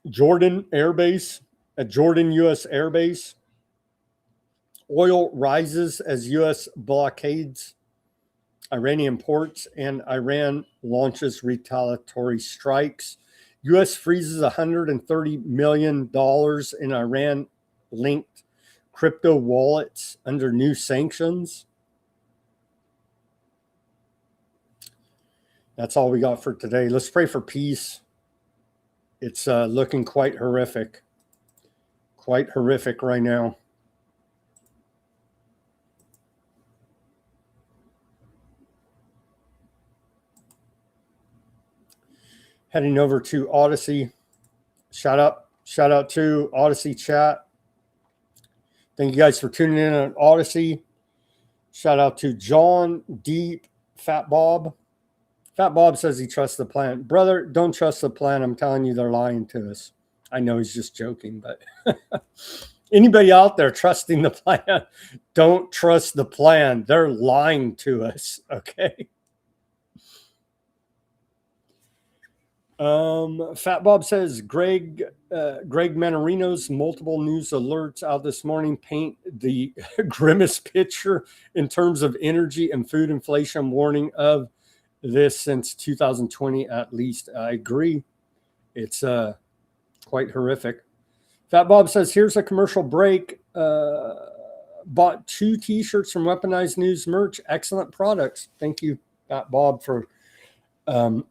Jordan Air Base, at Jordan U.S. Air Base. Oil rises as U.S. blockades Iranian ports and Iran launches retaliatory strikes. U.S. freezes $130 million in Iran-linked crypto wallets under new sanctions. That's all we got for today. Let's pray for peace. It's looking quite horrific right now. Heading over to Odysee. Shout out to Odysee chat. Thank you guys for tuning in on Odysee. Shout out to John Deep, Fat Bob. Fat Bob says he trusts the plan. Brother, don't trust the plan. I'm telling you, they're lying to us. I know he's just joking, but anybody out there trusting the plan, don't trust the plan. They're lying to us, okay? Fat Bob says Greg Manarino's multiple news alerts out this morning paint the grimmest picture in terms of energy and food inflation, warning of this since 2020 at least. I agree. It's quite horrific. Fat Bob says here's a commercial break. Bought 2 t-shirts from Weaponized News merch. Excellent products. Thank you, Fat Bob, for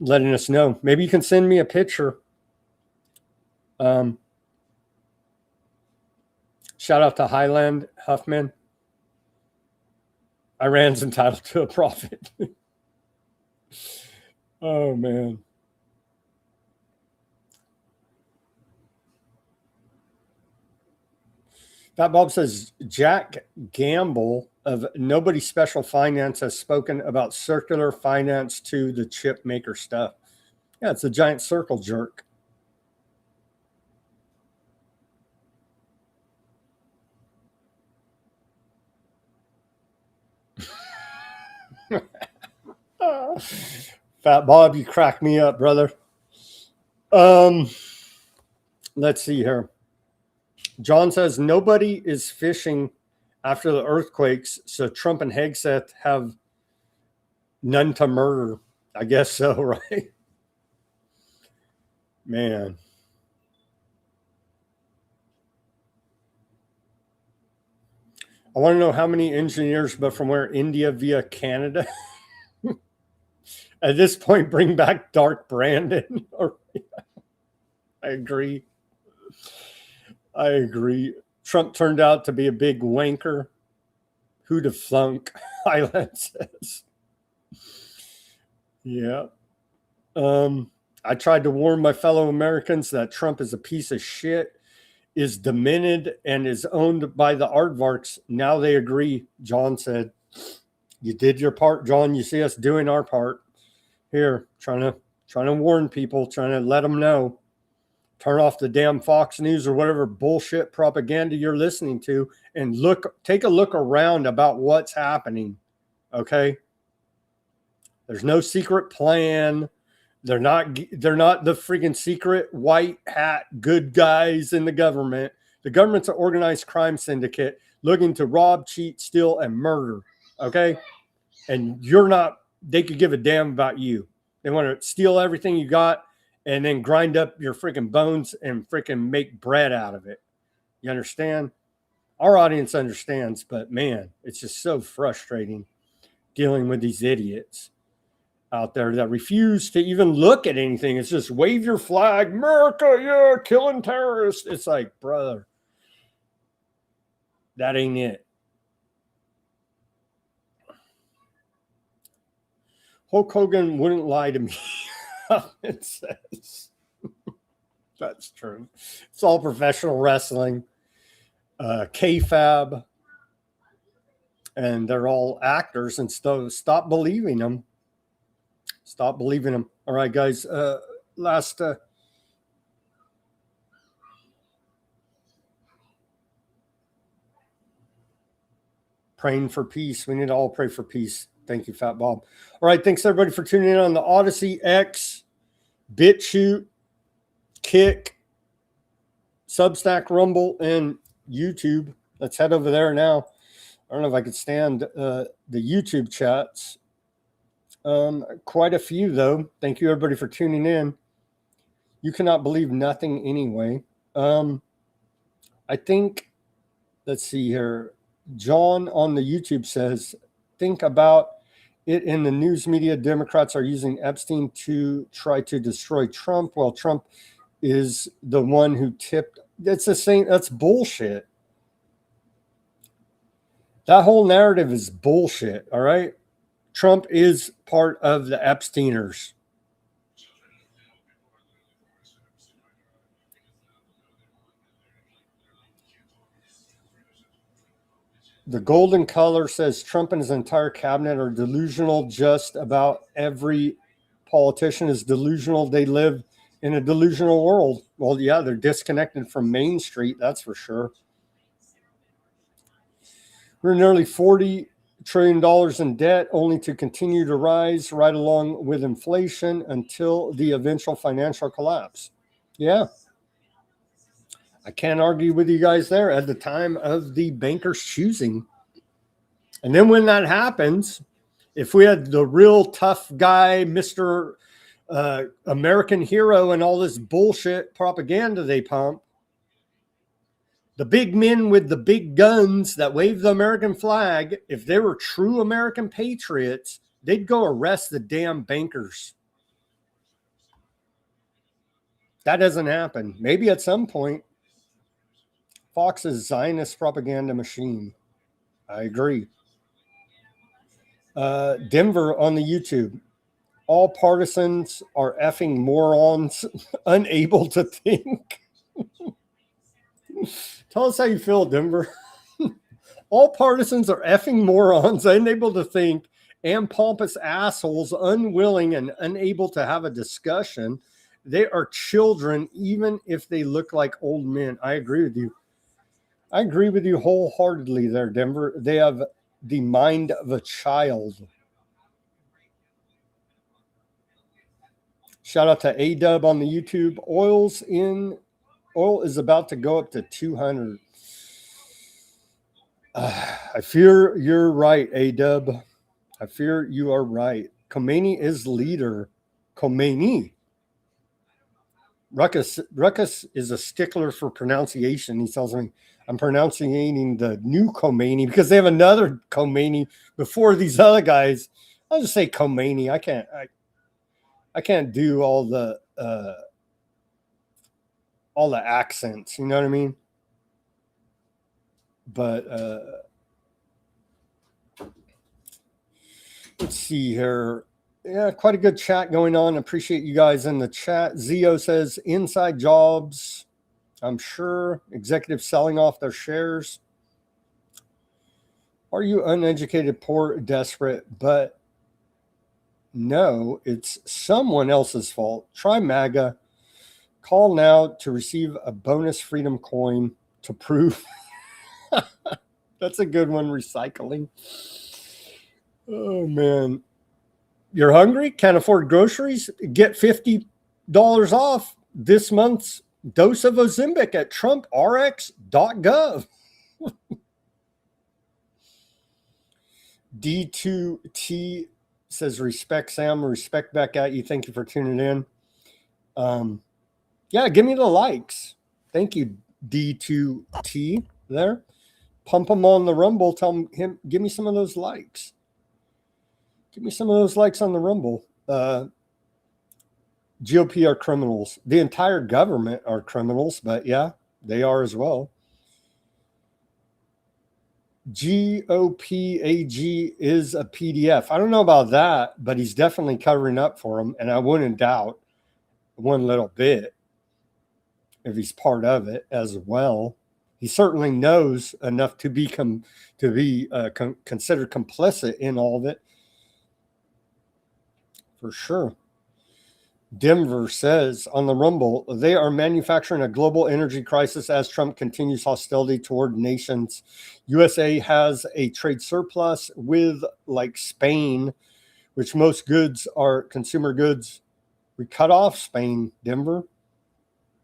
letting us know. Maybe you can send me a picture. Shout out to Highland Huffman. Iran's entitled to a profit. Oh, man. Fat Bob says Jack Gamble of Nobody Special Finance has spoken about circular finance to the chip maker stuff. Yeah, it's a giant circle jerk. Fat Bob, you crack me up, brother. Let's see here. John says nobody is fishing after the earthquakes, so Trump and Hegseth have none to murder. I guess so, right? Man. I want to know how many engineers, but from where? India via Canada? At this point, bring back Dark Brandon. I agree. I agree. Trump turned out to be a big wanker. Who to flunk, Highland says. Yeah. I tried to warn my fellow Americans that Trump is a piece of shit, is demented, and is owned by the aardvarks. Now they agree, John said. You did your part, John. You see us doing our part. Here, trying to warn people, trying to let them know. Turn off the damn Fox News or whatever bullshit propaganda you're listening to and take a look around about what's happening. Okay? There's no secret plan. They're not the freaking secret white hat good guys in the government. The government's an organized crime syndicate looking to rob, cheat, steal, and murder. Okay? And they could give a damn about you. They want to steal everything you got and then grind up your freaking bones and freaking make bread out of it. You understand? Our audience understands, but man, it's just so frustrating dealing with these idiots out there that refuse to even look at anything. It's just wave your flag, America, yeah, killing terrorists. It's like, brother, that ain't it. Hulk Hogan wouldn't lie to me. It says. That's true. It's all professional wrestling. K-Fab. And they're all actors, and stop believing them. Stop believing them. All right, guys. Last praying for peace. We need to all pray for peace. Thank you, Fat Bob. All right, thanks everybody for tuning in on the Odysee, X, Bitchute, Kick, Substack, Rumble, and YouTube. Let's head over there now. I don't know if I could stand the YouTube chats. Quite a few, though. Thank you, everybody, for tuning in. You cannot believe nothing anyway. I think, let's see here. John on the YouTube says, think about it in the news media. Democrats are using Epstein to try to destroy Trump. Well, Trump is the one who tipped. That's the same. That's bullshit. That whole narrative is bullshit. All right. Trump is part of the Epsteiners. The golden color says Trump and his entire cabinet are delusional. Just about every politician is delusional. They live in a delusional world. Well, yeah, they're disconnected from Main Street, that's for sure. We're nearly $40 trillion in debt, only to continue to rise right along with inflation until the eventual financial collapse. Yeah. I can't argue with you guys there at the time of the bankers choosing. And then when that happens, if we had the real tough guy, Mr. American hero, and all this bullshit propaganda they pump, the big men with the big guns that wave the American flag, if they were true American patriots, they'd go arrest the damn bankers. That doesn't happen. Maybe at some point. Fox's Zionist propaganda machine. I agree. Denver on the YouTube. All partisans are effing morons, unable to think. Tell us how you feel, Denver. All partisans are effing morons, unable to think, and pompous assholes, unwilling and unable to have a discussion. They are children, even if they look like old men. I agree with you. I agree with you wholeheartedly there, Denver. They have the mind of a child. Shout out to A-Dub on the YouTube. Oil is about to go up to 200. I fear you're right, A-Dub. I fear you are right. Khomeini is leader. Khomeini. Ruckus is a stickler for pronunciation. He tells me I'm pronouncing the new Khomeini because they have another Khomeini before these other guys. I'll just say Khomeini. I can't do all the accents. You know what I mean? But let's see here. Yeah, quite a good chat going on. Appreciate you guys in the chat. Zio says inside jobs. I'm sure executives selling off their shares. Are you uneducated, poor, desperate? But no, it's someone else's fault. Try MAGA. Call now to receive a bonus freedom coin to prove. That's a good one, recycling. Oh, man. You're hungry? Can't afford groceries? Get $50 off this month's dose of Ozempic at trumprx.gov. D2T says, respect, Sam. Respect back at you. Thank you for tuning in. Yeah, give me the likes. Thank you, D2T there. Pump them on the Rumble. Tell him, give me some of those likes. Give me some of those likes on the Rumble. GOP are criminals. The entire government are criminals, but yeah, they are as well. GOP AG is a PDF. I don't know about that, but he's definitely covering up for him, and I wouldn't doubt one little bit if he's part of it as well. He certainly knows enough to be considered complicit in all of it. For sure. Denver says on the Rumble, they are manufacturing a global energy crisis as Trump continues hostility toward nations. USA has a trade surplus with like Spain, which most goods are consumer goods. We cut off Spain, Denver,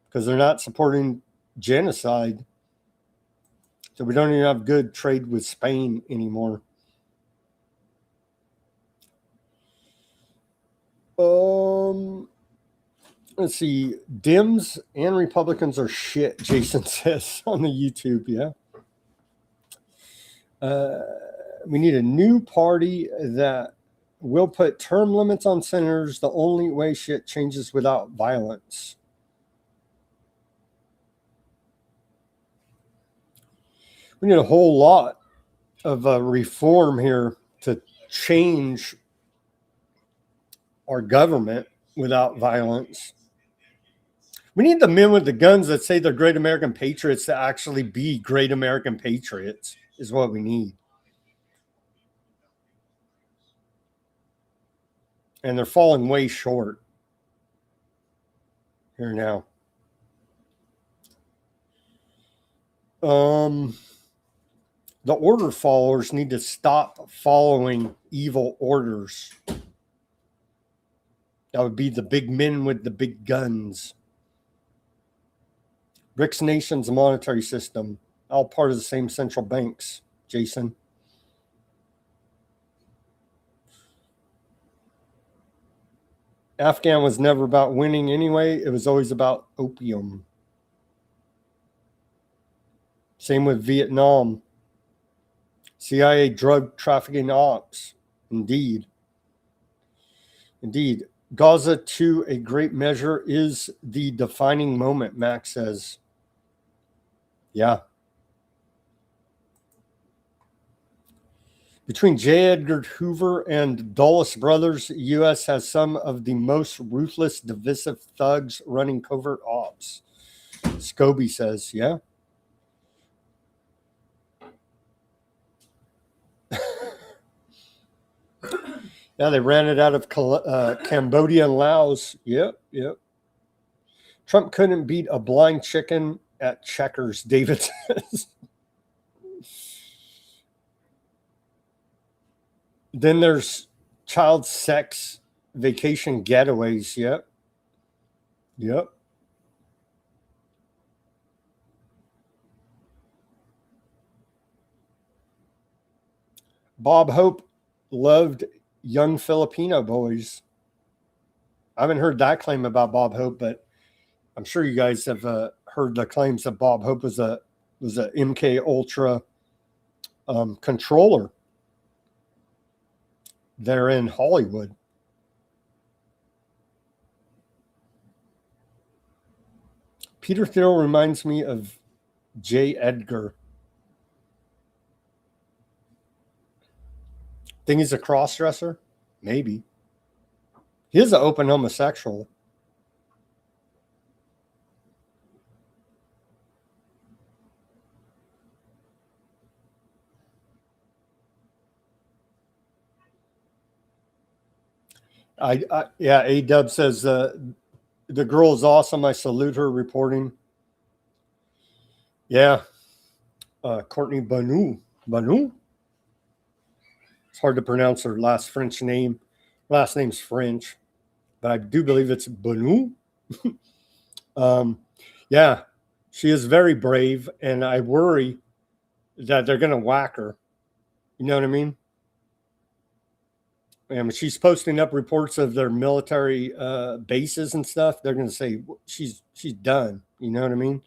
because they're not supporting genocide. So we don't even have good trade with Spain anymore. Let's see. Dems and Republicans are shit, Jason says on the YouTube. Yeah. We need a new party that will put term limits on senators. The only way shit changes without violence. We need a whole lot of reform here to change our government without violence. We need the men with the guns that say they're great American patriots to actually be great American patriots. is what we need. And they're falling way short here now. The order followers need to stop following evil orders. That would be the big men with the big guns. BRICS nations monetary system, all part of the same central banks, Jason. Afghan was never about winning anyway. It was always about opium. Same with Vietnam. CIA drug trafficking ops. Indeed. Indeed. Gaza, to a great measure, is the defining moment, Max says. Yeah. Between J. Edgar Hoover and Dulles brothers, the U.S. has some of the most ruthless, divisive thugs running covert ops. Scobie says, yeah. Yeah, they ran it out of Cambodia and Laos. Yep. Trump couldn't beat a blind chicken at checkers, David says. Then there's child sex vacation getaways. Yep. Bob Hope loved young Filipino boys. I haven't heard that claim about Bob Hope, but I'm sure you guys have heard the claims that Bob Hope was a MK Ultra controller there in Hollywood. Peter Thiel reminds me of J. Edgar. Think he's a cross-dresser? Maybe. He is an open homosexual. Yeah, A-Dub says the girl is awesome. I salute her reporting. Yeah. Courtney Banu. It's hard to pronounce her last name. Last name's French, but I do believe it's Banu. Yeah, she is very brave, and I worry that they're going to whack her. You know what I mean? And she's posting up reports of their military bases and stuff. They're going to say she's done. You know what I mean?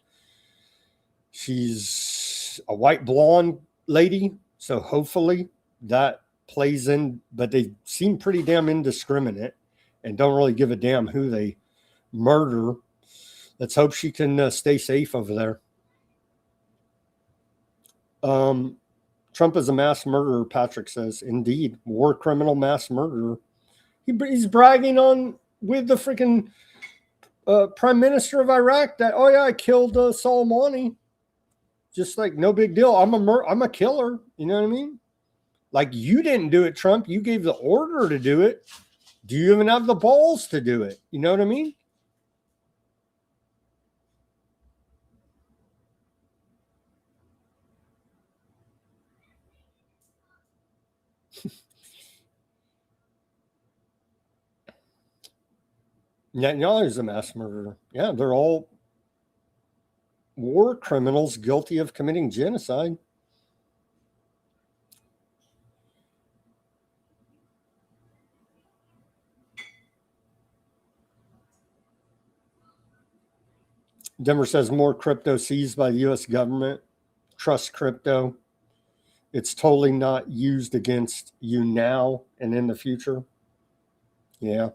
She's a white blonde lady, so hopefully that plays in. But they seem pretty damn indiscriminate and don't really give a damn who they murder. Let's hope she can stay safe over there. Trump is a mass murderer, Patrick says. Indeed. War criminal, mass murderer. He's bragging on with the freaking prime minister of Iraq that, oh, yeah, I killed Soleimani. Just like, no big deal. I'm a killer. You know what I mean? Like, you didn't do it, Trump. You gave the order to do it. Do you even have the balls to do it? You know what I mean? Netanyahu is a mass murderer. Yeah, they're all war criminals guilty of committing genocide. Denver says more crypto seized by the U.S. government. Trust crypto. It's totally not used against you now and in the future. Yeah.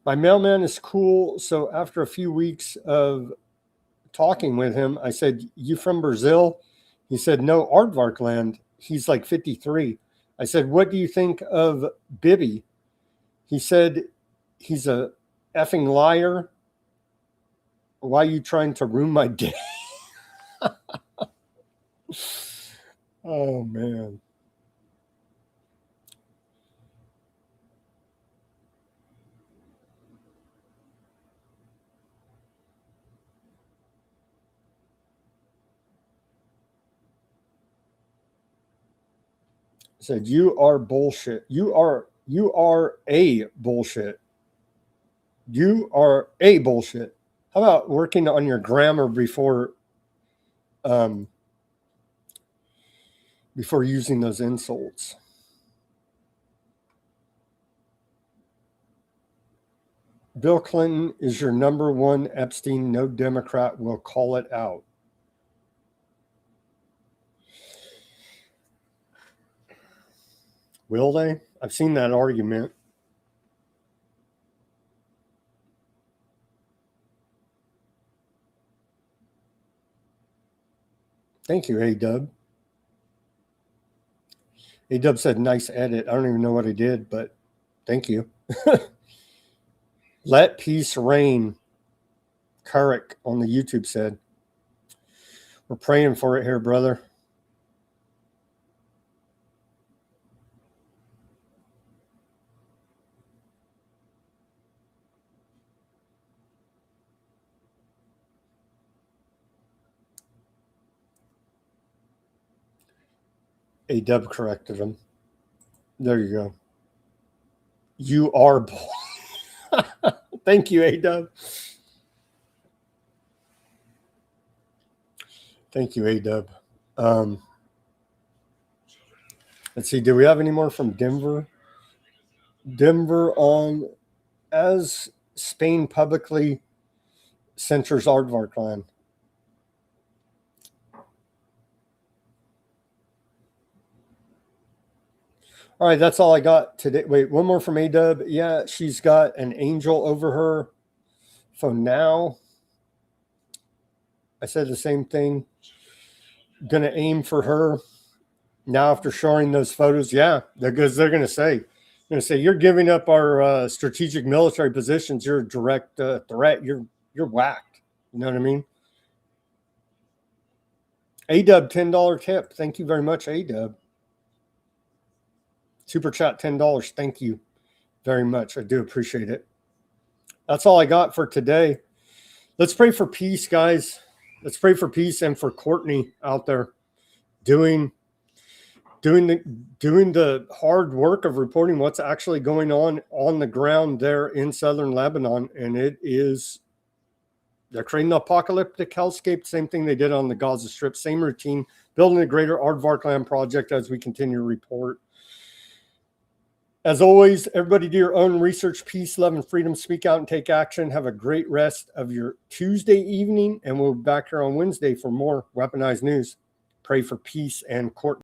My mailman is cool. So after a few weeks of talking with him, I said, you from Brazil? He said, no, Aardvark land. He's like 53. I said, what do you think of Bibi? He said, he's a effing liar. Why are you trying to ruin my day? Oh, man. Said, you are bullshit. You are a bullshit. You are a bullshit. How about working on your grammar before using those insults? Bill Clinton is your number one Epstein. No Democrat will call it out. Will they? I've seen that argument. Thank you, A-Dub. A-Dub said, nice edit. I don't even know what he did, but thank you. Let peace reign. Carrick on the YouTube said, we're praying for it here, brother. A-Dub corrected him. There you go. You are bull. Thank you, A-Dub. Thank you, A-Dub. Let's see. Do we have any more from Denver? Denver on as Spain publicly censures Aardvark land. All right, that's all I got today. Wait, one more from A-Dub. Yeah, she's got an angel over her for now. I said the same thing. Gonna aim for her now after showing those photos. Yeah, because they're gonna say, you're giving up our strategic military positions. You're a direct threat. You're whacked. You know what I mean? A-Dub, $10 tip. Thank you very much, A-Dub. Super chat, $10. Thank you very much. I do appreciate it. That's all I got for today. Let's pray for peace, guys. Let's pray for peace and for Courtney out there doing the hard work of reporting what's actually going on the ground there in southern Lebanon. And they're creating the apocalyptic hellscape. Same thing they did on the Gaza Strip. Same routine, building a greater Aardvark land project as we continue to report. As always, everybody do your own research, peace, love, and freedom. Speak out and take action. Have a great rest of your Tuesday evening, and we'll be back here on Wednesday for more Weaponized News. Pray for peace and court.